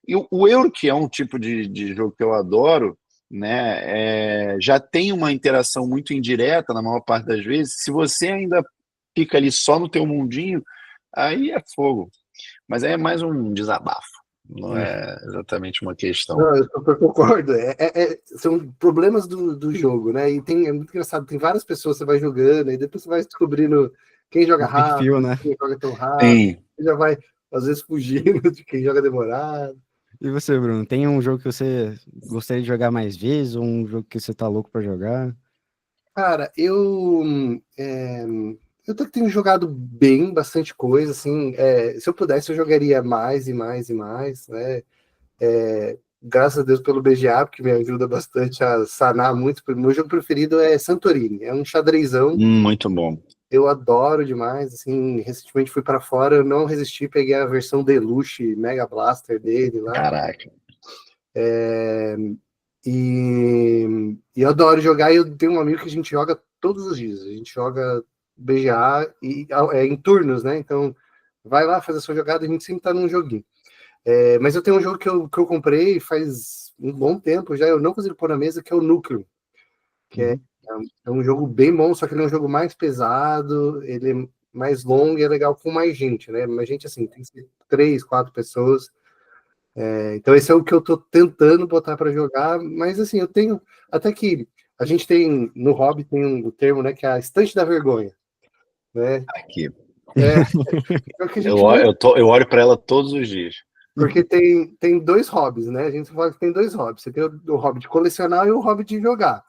Speaker 4: E o Euro, que é um tipo de jogo que eu adoro, né, já tem uma interação muito indireta na maior parte das vezes. Se você ainda fica ali só no teu mundinho, aí é fogo. Mas aí é mais um desabafo, não é exatamente uma questão.
Speaker 3: Não, eu super concordo. São problemas do jogo, né? E é muito engraçado, tem várias pessoas que você vai jogando, e depois você vai descobrindo quem joga rápido,
Speaker 2: né?
Speaker 3: quem joga tão rápido, você já vai, às vezes, fugindo de quem joga demorado.
Speaker 2: E você, Bruno, tem um jogo que você gostaria de jogar mais vezes, ou um jogo que você tá louco pra jogar?
Speaker 3: Cara, eu tenho jogado bem, bastante coisa, assim, se eu pudesse eu jogaria mais e mais e mais, né, graças a Deus pelo BGA, porque me ajuda bastante a sanar muito. Meu jogo preferido é Santorini, é um xadrezão.
Speaker 4: Muito bom.
Speaker 3: Eu adoro demais, assim, recentemente fui para fora, eu não resisti, peguei a versão Deluxe Mega Blaster dele lá.
Speaker 4: Caraca.
Speaker 3: E eu adoro jogar, e eu tenho um amigo que a gente joga todos os dias, a gente joga BGA em turnos, né? Então, vai lá, faz a sua jogada, a gente sempre tá num joguinho. Mas eu tenho um jogo que eu comprei faz um bom tempo já, eu não consigo pôr na mesa, que é o Núcleo, que é um jogo bem bom, só que ele é um jogo mais pesado, ele é mais longo e é legal com mais gente, né? Mais gente, assim, tem que ser 3, 4 pessoas. Então esse é o que eu tô tentando botar para jogar, mas assim, eu tenho, até que a gente tem, no hobby tem um termo, né, que é a estante da vergonha, né?
Speaker 4: Aqui.
Speaker 3: Eu
Speaker 4: olho para ela todos os dias.
Speaker 3: Porque tem 2 hobbies, né? A gente fala que tem 2 hobbies. Você tem o hobby de colecionar e o hobby de jogar.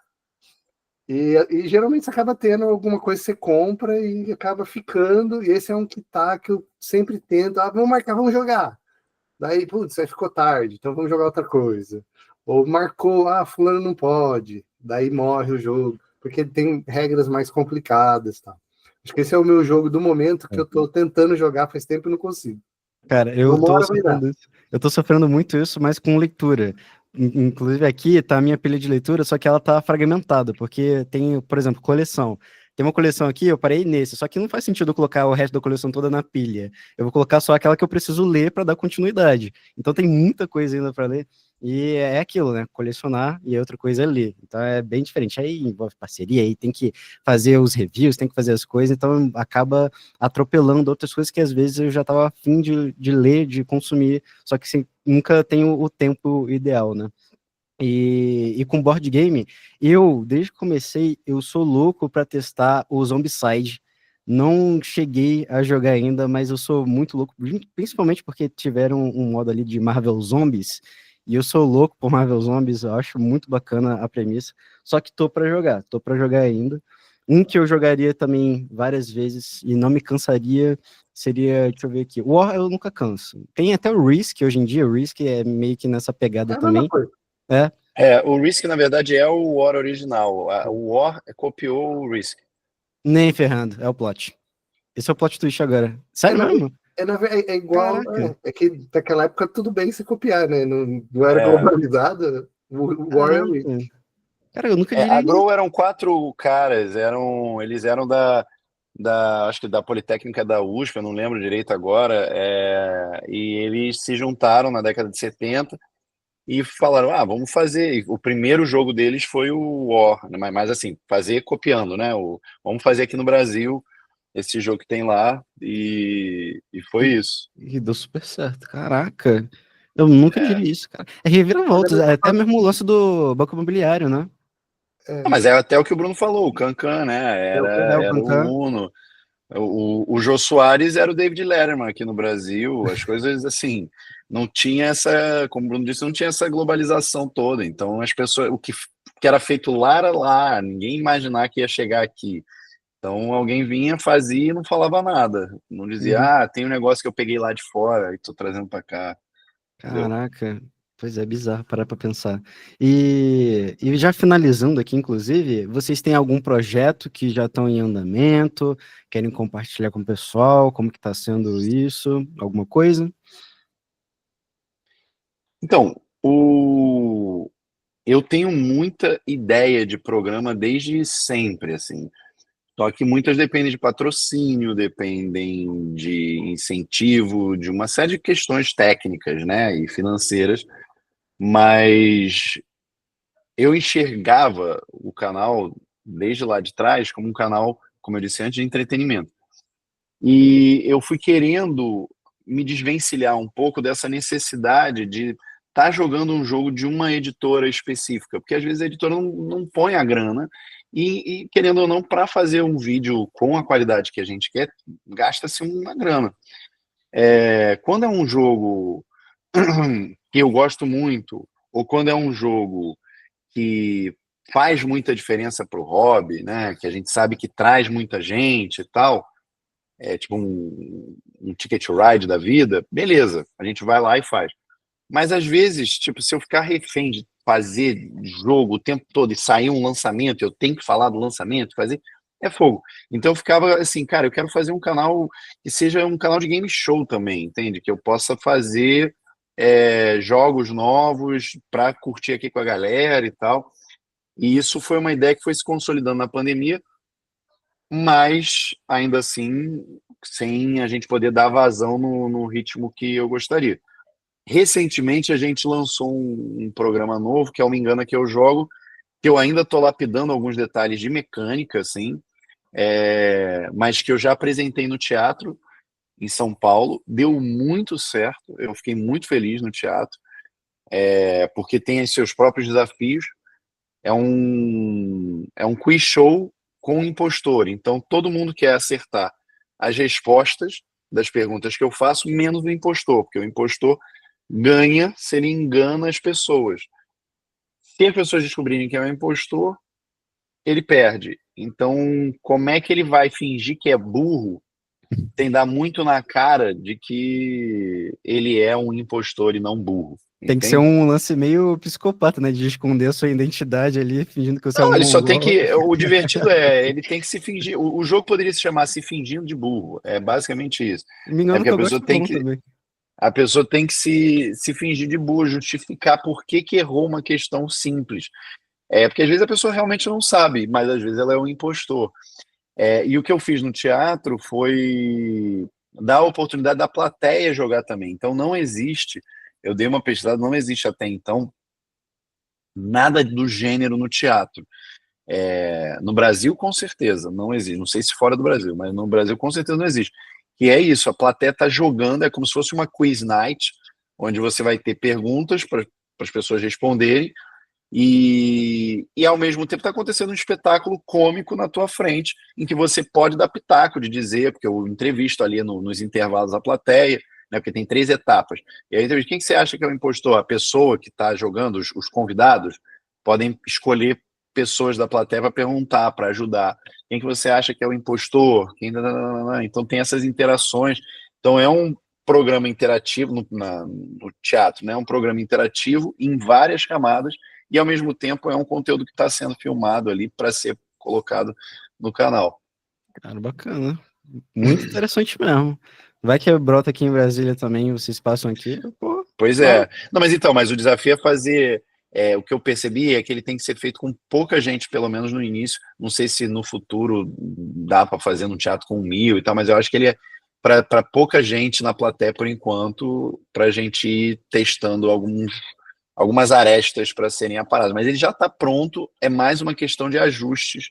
Speaker 3: E geralmente você acaba tendo alguma coisa que você compra e acaba ficando, e esse é um que eu sempre tento, vamos marcar, vamos jogar. Daí, putz, aí ficou tarde, então vamos jogar outra coisa. Ou marcou, fulano não pode, daí morre o jogo, porque tem regras mais complicadas, tá? Acho que esse é o meu jogo do momento, que eu tô tentando jogar faz tempo e não consigo.
Speaker 2: Cara, eu tô sofrendo muito isso, mas com leitura. Inclusive aqui tá a minha pilha de leitura, só que ela tá fragmentada, porque tem, por exemplo, coleção. Tem uma coleção aqui, eu parei nesse, só que não faz sentido eu colocar o resto da coleção toda na pilha. Eu vou colocar só aquela que eu preciso ler para dar continuidade. Então tem muita coisa ainda para ler. E é aquilo, né? Colecionar e outra coisa é ler. Então é bem diferente. Aí envolve parceria, aí tem que fazer os reviews, tem que fazer as coisas, então acaba atropelando outras coisas que às vezes eu já estava afim de ler, de consumir, só que assim, nunca tenho o tempo ideal, né? E com board game, desde que comecei, eu sou louco para testar o Zombicide. Não cheguei a jogar ainda, mas eu sou muito louco, principalmente porque tiveram um modo ali de Marvel Zombies, e eu sou louco por Marvel Zombies, eu acho muito bacana a premissa, só que tô para jogar ainda. Um que eu jogaria também várias vezes e não me cansaria seria, deixa eu ver aqui, War eu nunca canso. Tem até o Risk hoje em dia, o Risk é meio que nessa pegada também.
Speaker 4: O Risk, na verdade, é o War original. O War copiou o Risk.
Speaker 2: Nem ferrando, é o plot. Esse é o plot twist agora. Sério mesmo?
Speaker 3: É igual,
Speaker 2: Caraca.
Speaker 3: é que naquela época tudo bem se copiar, né? Não era
Speaker 4: É.
Speaker 3: globalizada, o Warren Week.
Speaker 2: Caraca. Cara, eu nunca
Speaker 4: A
Speaker 2: diria.
Speaker 4: Grow eram 4 caras, eles eram acho que da Politécnica da USP, eu não lembro direito agora, e eles se juntaram na década de 70 e falaram, vamos fazer. E o primeiro jogo deles foi o War, né? Mas assim, fazer copiando, né? Vamos fazer aqui no Brasil esse jogo que tem lá, e foi isso.
Speaker 2: E deu super certo. Caraca. Eu nunca
Speaker 4: É.
Speaker 2: diria isso, cara. É reviravoltas, é até mesmo o lance do Banco Imobiliário, né?
Speaker 4: Mas é até o que o Bruno falou, o Cancan, né?
Speaker 2: É o
Speaker 4: Era
Speaker 2: Cancan.
Speaker 4: o Uno. O Jô Soares era o David Letterman aqui no Brasil. As coisas, assim, não tinha essa, como o Bruno disse, não tinha essa globalização toda. Então, as pessoas, o que era feito lá era lá, ninguém imaginar que ia chegar aqui. Então, alguém vinha, fazia e não falava nada. Não dizia, tem um negócio que eu peguei lá de fora e tô trazendo para cá. Entendeu?
Speaker 2: Caraca. Pois é, bizarro parar pra pensar. E já finalizando aqui, inclusive, vocês têm algum projeto que já estão em andamento? Querem compartilhar com o pessoal? Como que tá sendo isso? Alguma coisa?
Speaker 4: Então, eu tenho muita ideia de programa desde sempre, assim. Só que muitas dependem de patrocínio, dependem de incentivo, de uma série de questões técnicas, né, e financeiras, mas eu enxergava o canal, desde lá de trás, como um canal, como eu disse antes, de entretenimento. E eu fui querendo me desvencilhar um pouco dessa necessidade de estar jogando um jogo de uma editora específica, porque às vezes a editora não põe a grana, e querendo ou não, para fazer um vídeo com a qualidade que a gente quer, gasta-se uma grana. Quando é um jogo que eu gosto muito, ou quando é um jogo que faz muita diferença para o hobby, né, que a gente sabe que traz muita gente e tal, tipo um ticket ride da vida, beleza, a gente vai lá e faz. Mas às vezes, tipo, se eu ficar refém de fazer jogo o tempo todo e sair um lançamento, eu tenho que falar do lançamento, fazer, é fogo. Então eu ficava assim, cara, eu quero fazer um canal que seja um canal de game show também, entende? Que eu possa fazer jogos novos para curtir aqui com a galera e tal. E isso foi uma ideia que foi se consolidando na pandemia, mas ainda assim, sem a gente poder dar vazão no ritmo que eu gostaria. Recentemente a gente lançou um programa novo, que é o Me Engana Que Eu Jogo, que eu ainda estou lapidando alguns detalhes de mecânica, assim, mas que eu já apresentei no teatro em São Paulo, deu muito certo, eu fiquei muito feliz no teatro, porque tem os seus próprios desafios. É um quiz show com impostor, então todo mundo quer acertar as respostas das perguntas que eu faço, menos o impostor, porque o impostor ganha se ele engana as pessoas. Se as pessoas descobrirem que é um impostor, ele perde. Então, como é que ele vai fingir que é burro sem dar muito na cara de que ele é um impostor e não burro?
Speaker 2: Tem que ser
Speaker 4: Entende?
Speaker 2: um lance meio psicopata, né? De esconder a sua identidade ali, fingindo que você é
Speaker 4: Não,
Speaker 2: um
Speaker 4: ele só tem
Speaker 2: mongol.
Speaker 4: que. O divertido ele tem que se fingir. O jogo poderia se chamar Se Fingindo de Burro. É basicamente isso.
Speaker 2: Me
Speaker 4: É
Speaker 2: engano
Speaker 4: porque
Speaker 2: que eu gosto bom também.
Speaker 4: a pessoa tem que se fingir de burro, justificar por que errou uma questão simples. Porque às vezes a pessoa realmente não sabe, mas às vezes ela é um impostor. E o que eu fiz no teatro foi dar a oportunidade da plateia jogar também. Então não existe, eu dei uma pesquisada, não existe até então nada do gênero no teatro. No Brasil, com certeza, não existe. Não sei se fora do Brasil, mas no Brasil, com certeza, não existe. E é isso, a plateia está jogando, é como se fosse uma quiz night, onde você vai ter perguntas para as pessoas responderem, e ao mesmo tempo está acontecendo um espetáculo cômico na tua frente, em que você pode dar pitaco de dizer, porque eu entrevisto ali nos intervalos a plateia, né, porque tem 3 etapas. E aí, quem que você acha que é o impostor? A pessoa que está jogando, os convidados podem escolher pessoas da plateia para perguntar, para ajudar. Quem que você acha que é o impostor? Então tem essas interações. Então é um programa interativo no teatro, né? Um programa interativo em várias camadas, e ao mesmo tempo é um conteúdo que está sendo filmado ali para ser colocado no canal.
Speaker 2: Cara, bacana. Muito interessante mesmo. Vai que brota aqui em Brasília também, vocês passam aqui, pô.
Speaker 4: Pois é. Não, mas o desafio é fazer. O que eu percebi é que ele tem que ser feito com pouca gente, pelo menos no início. Não sei se no futuro dá para fazer no teatro com 1.000 e tal, mas eu acho que ele é para pouca gente na plateia por enquanto, para a gente ir testando algumas arestas para serem aparadas. Mas ele já está pronto, é mais uma questão de ajustes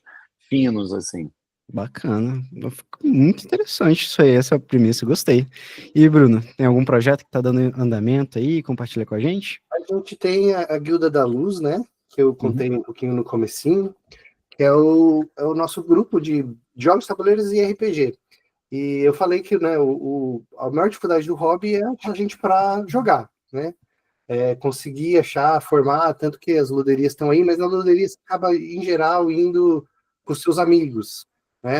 Speaker 4: finos, assim.
Speaker 2: Bacana. Muito interessante isso aí, essa premissa, gostei. E, Bruno, tem algum projeto que tá dando andamento aí? Compartilha com a gente?
Speaker 3: A gente tem a Guilda da Luz, né? Que eu contei um pouquinho no comecinho, que é o nosso grupo de jogos, tabuleiros e RPG. E eu falei que, né, a maior dificuldade do hobby é a gente para jogar, né? Conseguir achar, formar, tanto que as luderias estão aí, mas na luderia você acaba, em geral, indo com os seus amigos, né?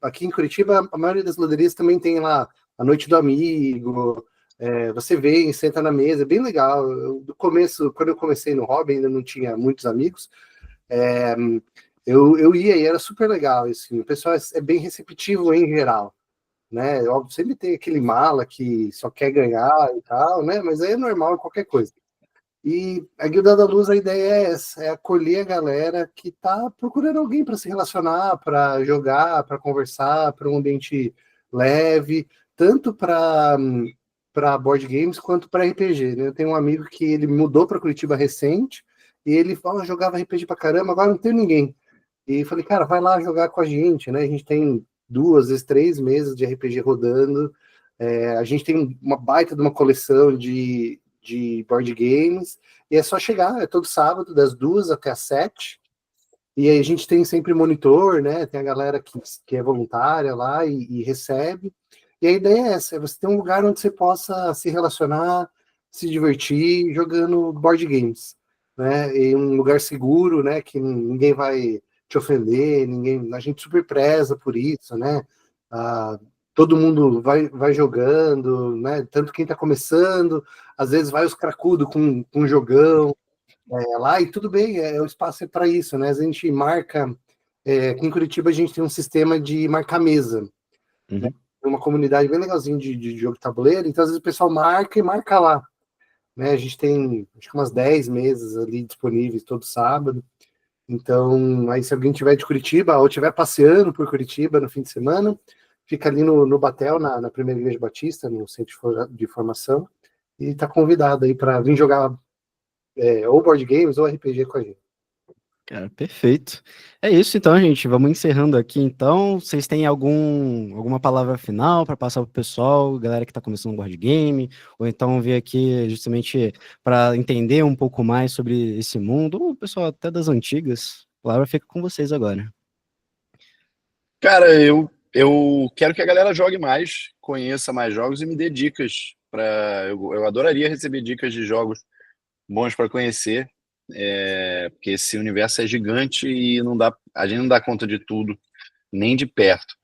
Speaker 3: Aqui em Curitiba, a maioria das luderias também tem lá a Noite do Amigo, você vem, senta na mesa, é bem legal. Do começo, quando eu comecei no hobby, ainda não tinha muitos amigos, eu ia e era super legal, assim, o pessoal é bem receptivo em geral, né? Óbvio, sempre tem aquele mala que só quer ganhar e tal, né? Mas aí é normal qualquer coisa. E a Guilda da Luz, a ideia é essa, é acolher a galera que está procurando alguém para se relacionar, para jogar, para conversar, para um ambiente leve, tanto para board games quanto para RPG, né? Eu tenho um amigo que ele mudou para Curitiba recente e ele falou, jogava RPG pra caramba, agora não tem ninguém. E falei, cara, vai lá jogar com a gente, né? A gente tem 2 vezes 3 meses de RPG rodando. A gente tem uma baita de uma coleção de board games. E é só chegar, é todo sábado, das 2 até as 7. E aí a gente tem sempre monitor, né? Tem a galera que é voluntária lá e recebe. E a ideia é essa, é você ter um lugar onde você possa se relacionar, se divertir jogando board games, né? Em um lugar seguro, né? Que ninguém vai te ofender, a gente super preza por isso, né? Todo mundo vai jogando, né? Tanto quem está começando, às vezes vai os cracudos com um jogão lá, e tudo bem, o espaço é para isso, né? A gente marca, aqui em Curitiba a gente tem um sistema de marcar mesa, né? Uma comunidade bem legalzinha de jogo de tabuleiro, então às vezes o pessoal marca e marca lá, né? A gente tem acho que umas 10 mesas ali disponíveis todo sábado. Então, aí se alguém tiver de Curitiba ou estiver passeando por Curitiba no fim de semana, fica ali no Batel, na Primeira Igreja Batista, no Centro de Formação, e está convidado aí para vir jogar ou board games ou RPG com a gente.
Speaker 2: Cara, perfeito. É isso então, gente. Vamos encerrando aqui então. Vocês têm alguma palavra final para passar para o pessoal, galera que está começando um board game, ou então vir aqui justamente para entender um pouco mais sobre esse mundo, ou o pessoal até das antigas. A palavra fica com vocês agora.
Speaker 4: Cara, eu quero que a galera jogue mais, conheça mais jogos e me dê dicas. Eu adoraria receber dicas de jogos bons para conhecer, porque esse universo é gigante e a gente não dá conta de tudo, nem de perto.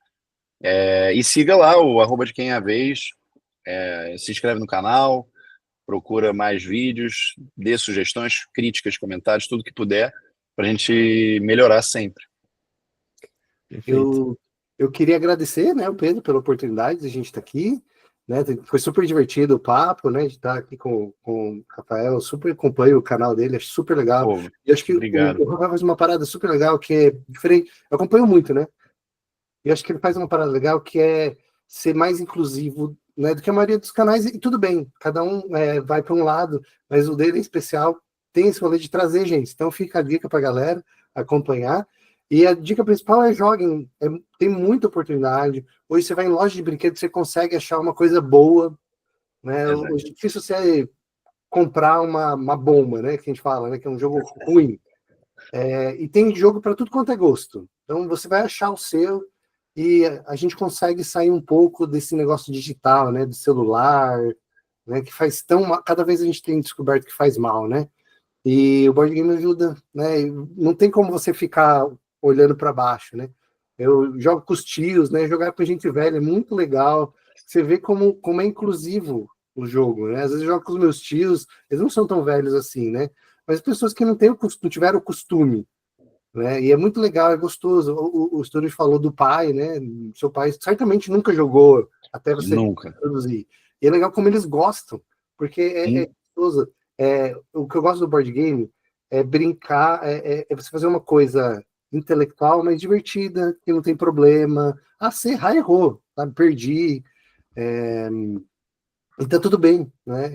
Speaker 4: E siga lá o @de_quem_é_a_vez, se inscreve no canal, procura mais vídeos, dê sugestões, críticas, comentários, tudo que puder, para a gente melhorar sempre.
Speaker 3: Eu queria agradecer, né, o Pedro pela oportunidade de a gente estar aqui, né? Foi super divertido o papo, né? De estar aqui com o Rafael, eu super acompanho o canal dele, acho super legal.
Speaker 4: Pô,
Speaker 3: e acho que
Speaker 4: obrigado.
Speaker 3: o Rafael faz uma parada super legal que é diferente. Eu acompanho muito, né? E acho que ele faz uma parada legal que é ser mais inclusivo, né, do que a maioria dos canais, e tudo bem, cada um vai para um lado, mas o dele em especial tem esse rolê de trazer gente. Então fica a dica para a galera acompanhar. E a dica principal é joguem, tem muita oportunidade. Hoje você vai em loja de brinquedos, você consegue achar uma coisa boa, né? Hoje é difícil você comprar uma bomba, né? Que a gente fala, né? Que é um jogo ruim. E tem jogo para tudo quanto é gosto. Então você vai achar o seu e a gente consegue sair um pouco desse negócio digital, né? Do celular, né? Que faz cada vez a gente tem descoberto que faz mal, né? E o board game ajuda, né? Não tem como você ficar olhando para baixo, né? Eu jogo com os tios, né? Jogar com gente velha é muito legal. Você vê como é inclusivo o jogo, né? Às vezes eu jogo com os meus tios, eles não são tão velhos assim, né? Mas pessoas que não tiveram o costume, né? E é muito legal, é gostoso. O Stuart falou do pai, né? Seu pai certamente nunca jogou até você
Speaker 4: Nunca.
Speaker 3: produzir. E é legal como eles gostam, porque é
Speaker 4: Sim.
Speaker 3: gostoso. O que eu gosto do board game é brincar, é você fazer uma coisa intelectual, mas divertida, que não tem problema. Ah, você errou, sabe? Perdi. E tá tudo bem, né?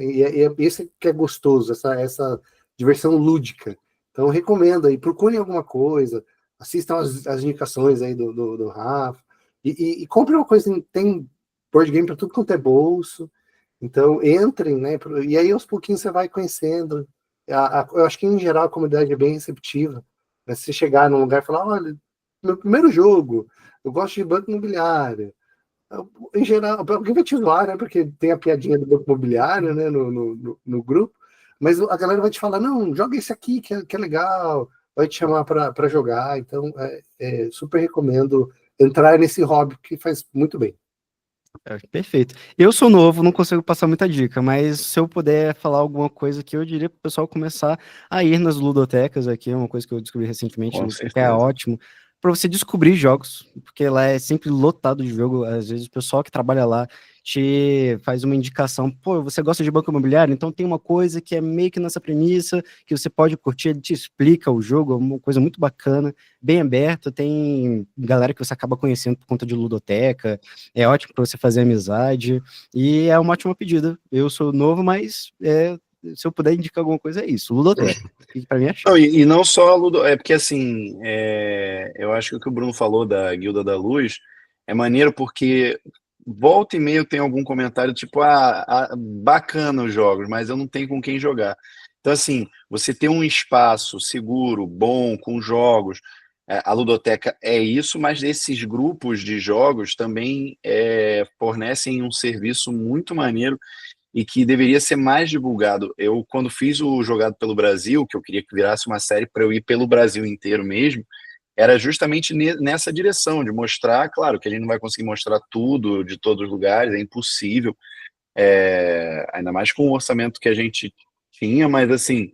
Speaker 3: Esse que é gostoso, essa diversão lúdica. Então, eu recomendo aí, procurem alguma coisa, assistam as indicações aí do Rafa, e comprem uma coisa, tem board game para tudo quanto é bolso, então entrem, né? E aí, aos pouquinhos, você vai conhecendo. Eu acho que, em geral, a comunidade é bem receptiva. Né? Se você chegar num lugar e falar, olha, meu primeiro jogo, eu gosto de banco imobiliário, em geral, alguém vai te zoar, né? Porque tem a piadinha do banco imobiliário, né? No grupo, mas a galera vai te falar: não, joga esse aqui que é legal, vai te chamar para jogar. Então, super recomendo entrar nesse hobby que faz muito bem.
Speaker 2: Perfeito. Eu sou novo, não consigo passar muita dica, mas se eu puder falar alguma coisa que eu diria para o pessoal começar a ir nas ludotecas aqui, é uma coisa que eu descobri recentemente,
Speaker 4: Com
Speaker 2: que é
Speaker 4: certeza.
Speaker 2: ótimo, para você descobrir jogos, porque lá é sempre lotado de jogo, às vezes o pessoal que trabalha lá te faz uma indicação, pô, você gosta de banco imobiliário? Então tem uma coisa que é meio que nessa premissa, que você pode curtir, ele te explica o jogo, é uma coisa muito bacana, bem aberta, tem galera que você acaba conhecendo por conta de ludoteca, é ótimo para você fazer amizade, e é uma ótima pedida. Eu sou novo, mas se eu puder indicar alguma coisa, é isso, ludoteca, que para mim é
Speaker 4: Não,
Speaker 2: chato.
Speaker 4: e não só a Ludo, é porque assim, eu acho que o que o Bruno falou da Guilda da Luz é maneiro porque volta e meia tem algum comentário tipo, bacana os jogos, mas eu não tenho com quem jogar. Então, assim, você ter um espaço seguro, bom, com jogos, a ludoteca é isso, mas esses grupos de jogos também fornecem um serviço muito maneiro e que deveria ser mais divulgado. Eu, quando fiz o Jogado pelo Brasil, que eu queria que virasse uma série para eu ir pelo Brasil inteiro mesmo, era justamente nessa direção, de mostrar, claro, que a gente não vai conseguir mostrar tudo de todos os lugares, é impossível, ainda mais com o orçamento que a gente tinha, mas assim,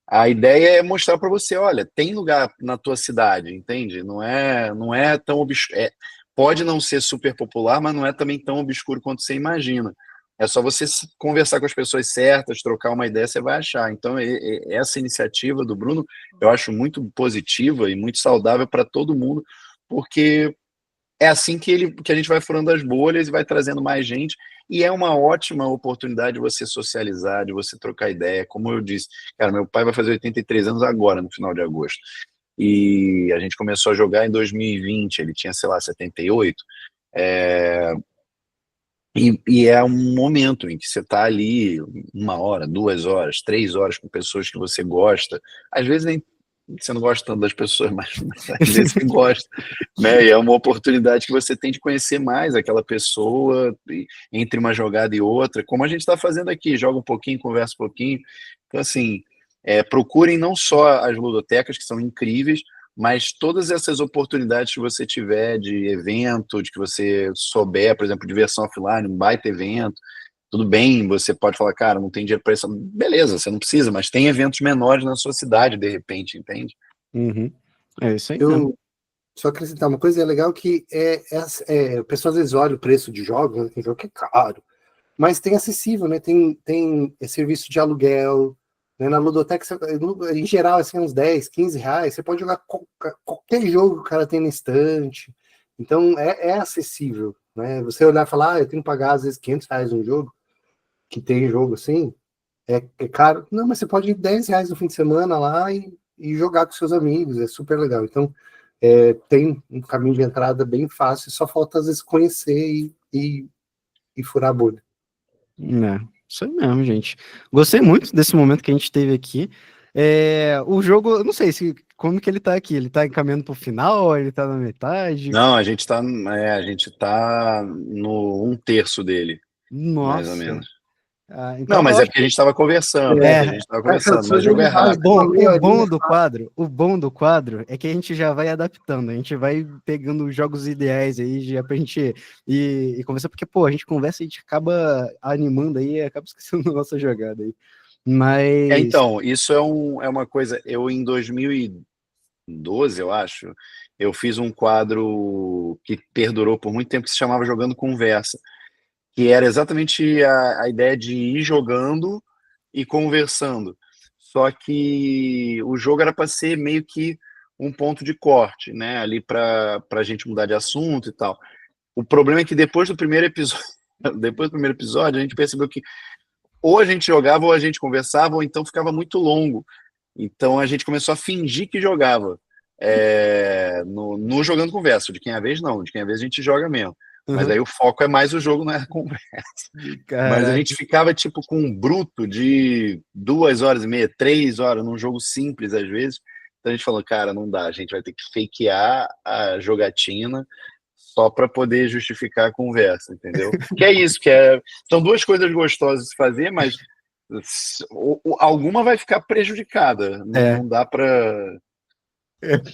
Speaker 4: a ideia é mostrar para você, olha, tem lugar na tua cidade, entende? Não é tão obscuro, pode não ser super popular, mas não é também tão obscuro quanto você imagina. É só você conversar com as pessoas certas, trocar uma ideia, você vai achar. Então, essa iniciativa do Bruno, eu acho muito positiva e muito saudável para todo mundo, porque é assim que a gente vai furando as bolhas e vai trazendo mais gente, e é uma ótima oportunidade de você socializar, de você trocar ideia. Como eu disse, cara, meu pai vai fazer 83 anos agora, no final de agosto, e a gente começou a jogar em 2020, ele tinha, sei lá, 78, e é um momento em que você está ali 1 hora, 2 horas, 3 horas com pessoas que você gosta. Às vezes nem você não gosta tanto das pessoas, mas às vezes você gosta, né? E é uma oportunidade que você tem de conhecer mais aquela pessoa entre uma jogada e outra, como a gente está fazendo aqui, joga um pouquinho, conversa um pouquinho. Então, assim, procurem não só as ludotecas, que são incríveis, mas todas essas oportunidades que você tiver de evento, de que você souber, por exemplo, diversão offline, um baita evento, tudo bem, você pode falar, cara, não tem dinheiro para isso, beleza, você não precisa, mas tem eventos menores na sua cidade, de repente, entende?
Speaker 2: Uhum. É isso aí mesmo.
Speaker 3: Eu só acrescentar uma coisa, é legal que o pessoal às vezes olha o preço de jogos, né? Tem jogo que é caro, mas tem acessível, né? Tem serviço de aluguel, né? Na Ludoteca, em geral, assim, uns 10, 15 reais, você pode jogar qualquer jogo que o cara tem na estante. Então, é acessível, né? Você olhar e falar, eu tenho que pagar, às vezes, 500 reais um jogo, que tem jogo assim, é caro. Não, mas você pode ir 10 reais no fim de semana lá e jogar com seus amigos, é super legal. Então, tem um caminho de entrada bem fácil, só falta, às vezes, conhecer e furar a bolha.
Speaker 2: Isso aí mesmo, gente. Gostei muito desse momento que a gente teve aqui. O jogo, eu não sei como que ele tá aqui. Ele tá encaminhando pro final, ele tá na metade.
Speaker 4: Não, a gente tá no 1/3 dele, mais ou
Speaker 2: Nossa.
Speaker 4: menos.
Speaker 2: Então
Speaker 4: Não, mas
Speaker 2: tá
Speaker 4: é porque a gente estava conversando,
Speaker 2: É,
Speaker 4: mas o jogo é rápido.
Speaker 2: o bom do quadro é que a gente já vai adaptando, a gente vai pegando os jogos ideais aí já pra gente ir conversar, porque, pô, a gente conversa e a gente acaba animando aí, acaba esquecendo da nossa jogada aí. Mas,
Speaker 4: Então, isso é uma coisa, eu em 2012, eu acho, eu fiz um quadro que perdurou por muito tempo, que se chamava Jogando Conversa, que era exatamente a ideia de ir jogando e conversando. Só que o jogo era para ser meio que um ponto de corte, né? Ali para a gente mudar de assunto e tal. O problema é que depois do primeiro episódio, a gente percebeu que ou a gente jogava, ou a gente conversava, ou então ficava muito longo. Então a gente começou a fingir que jogava. No Jogando Conversa. De quem é a vez, não. De quem é a vez a gente joga mesmo. Mas
Speaker 2: Uhum.
Speaker 4: aí o foco é mais o jogo, não é a conversa. Mas a
Speaker 2: Caraca.
Speaker 4: gente ficava tipo com um bruto de 2h30, 3 horas, num jogo simples às vezes. Então a gente falou, cara, não dá, a gente vai ter que fakear a jogatina só para poder justificar a conversa, entendeu? Que é isso, são duas coisas gostosas de se fazer, mas alguma vai ficar prejudicada. Não dá para.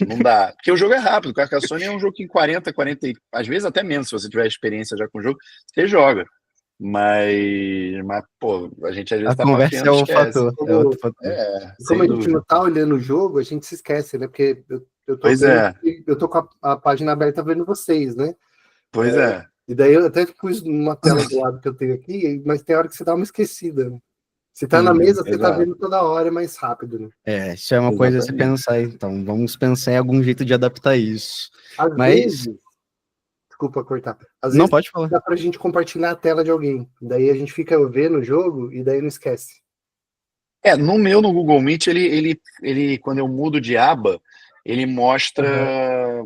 Speaker 4: Não dá. Porque o jogo é rápido. O Carcassonne é um jogo que em 40, às vezes até menos, se você tiver experiência já com o jogo, você joga. Mas pô, a gente às vezes
Speaker 2: A
Speaker 4: tá
Speaker 2: conversa
Speaker 4: papeando,
Speaker 2: é o
Speaker 4: esquece.
Speaker 2: fator. É outro fator.
Speaker 3: Como
Speaker 4: Sem
Speaker 3: a gente
Speaker 4: dúvida.
Speaker 3: não tá olhando o jogo, a gente se esquece, né? Porque eu tô
Speaker 4: Pois
Speaker 3: vendo,
Speaker 4: é.
Speaker 3: eu tô com a página aberta vendo vocês, né?
Speaker 4: Pois é.
Speaker 3: E daí eu até pus uma tela do lado que eu tenho aqui, mas tem hora que você dá uma esquecida, né? Você tá na mesa, você tá
Speaker 4: Exato.
Speaker 3: vendo toda hora, é mais rápido, né?
Speaker 2: Isso é uma coisa a se
Speaker 4: Exatamente.
Speaker 2: pensar, então. Vamos pensar em algum jeito de adaptar isso.
Speaker 3: Às
Speaker 2: Mas,
Speaker 3: vezes, desculpa cortar, às
Speaker 2: não
Speaker 3: vezes
Speaker 2: pode falar.
Speaker 3: dá pra gente compartilhar a tela de alguém. Daí a gente fica vendo o jogo e daí não esquece.
Speaker 4: No Google Meet, ele quando eu mudo de aba, ele mostra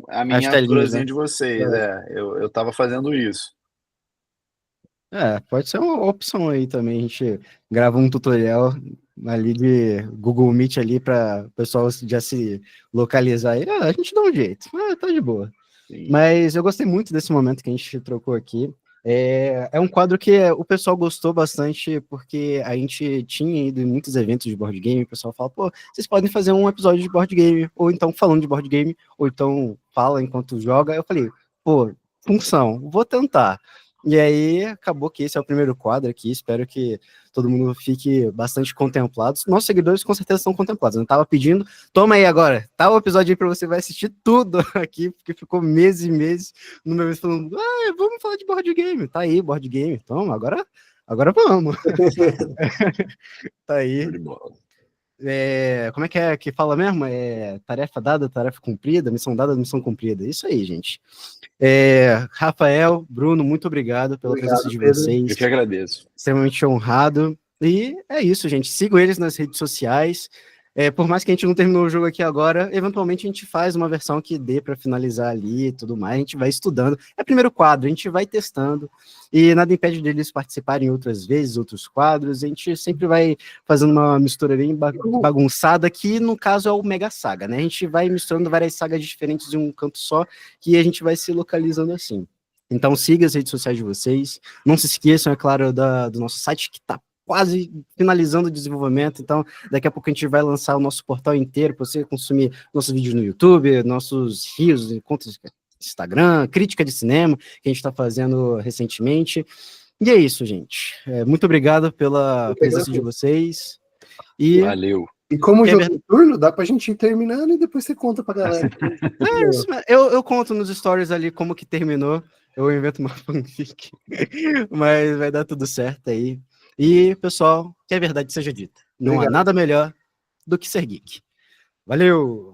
Speaker 4: a
Speaker 2: As telinhas,
Speaker 4: miniaturazinha
Speaker 2: né?
Speaker 4: de vocês. Eu tava fazendo isso.
Speaker 2: Pode ser uma opção aí também. A gente grava um tutorial ali de Google Meet ali para o pessoal já se localizar aí. A gente dá um jeito. Tá de boa.
Speaker 4: Sim.
Speaker 2: Mas eu gostei muito desse momento que a gente trocou aqui. É um quadro que o pessoal gostou bastante, porque a gente tinha ido em muitos eventos de board game, o pessoal fala, pô, vocês podem fazer um episódio de board game, ou então falando de board game, ou então fala enquanto joga. Eu falei, pô, função, vou tentar. E aí, acabou que esse é o primeiro quadro aqui, espero que todo mundo fique bastante contemplado. Nossos seguidores com certeza estão contemplados, eu não tava pedindo, toma aí agora, tá o episódio aí pra você, vai assistir tudo aqui, porque ficou meses e meses no meu mês falando, vamos falar de board game, tá aí, board game, toma, agora vamos. Tá aí. Como é que fala mesmo? Tarefa dada, tarefa cumprida, missão dada, missão cumprida. Isso aí, gente. Rafael, Bruno, muito obrigado pela presença de vocês.
Speaker 4: Eu que agradeço.
Speaker 2: Extremamente honrado. E é isso, gente. Sigam eles nas redes sociais. Por mais que a gente não terminou o jogo aqui agora, eventualmente a gente faz uma versão que dê para finalizar ali e tudo mais. A gente vai estudando. É o primeiro quadro, a gente vai testando. E nada impede deles participarem outras vezes, outros quadros. A gente sempre vai fazendo uma mistura bem bagunçada, que no caso é o Mega Saga, né? A gente vai misturando várias sagas diferentes em um canto só, que a gente vai se localizando assim. Então siga as redes sociais de vocês. Não se esqueçam, é claro, do nosso site, que está quase finalizando o desenvolvimento, então daqui a pouco a gente vai lançar o nosso portal inteiro para você consumir nossos vídeos no YouTube, nossos rios, contas Instagram, crítica de cinema que a gente está fazendo recentemente. E é isso, gente. Muito obrigado pela presença de vocês. E
Speaker 4: valeu.
Speaker 3: E como o jogo é turno, dá pra gente ir terminando e depois você conta pra galera.
Speaker 2: Eu conto nos stories ali como que terminou. Eu invento uma fanfic. Mas vai dar tudo certo aí. E, pessoal, que a verdade seja dita. Não há nada melhor do que ser geek. Valeu!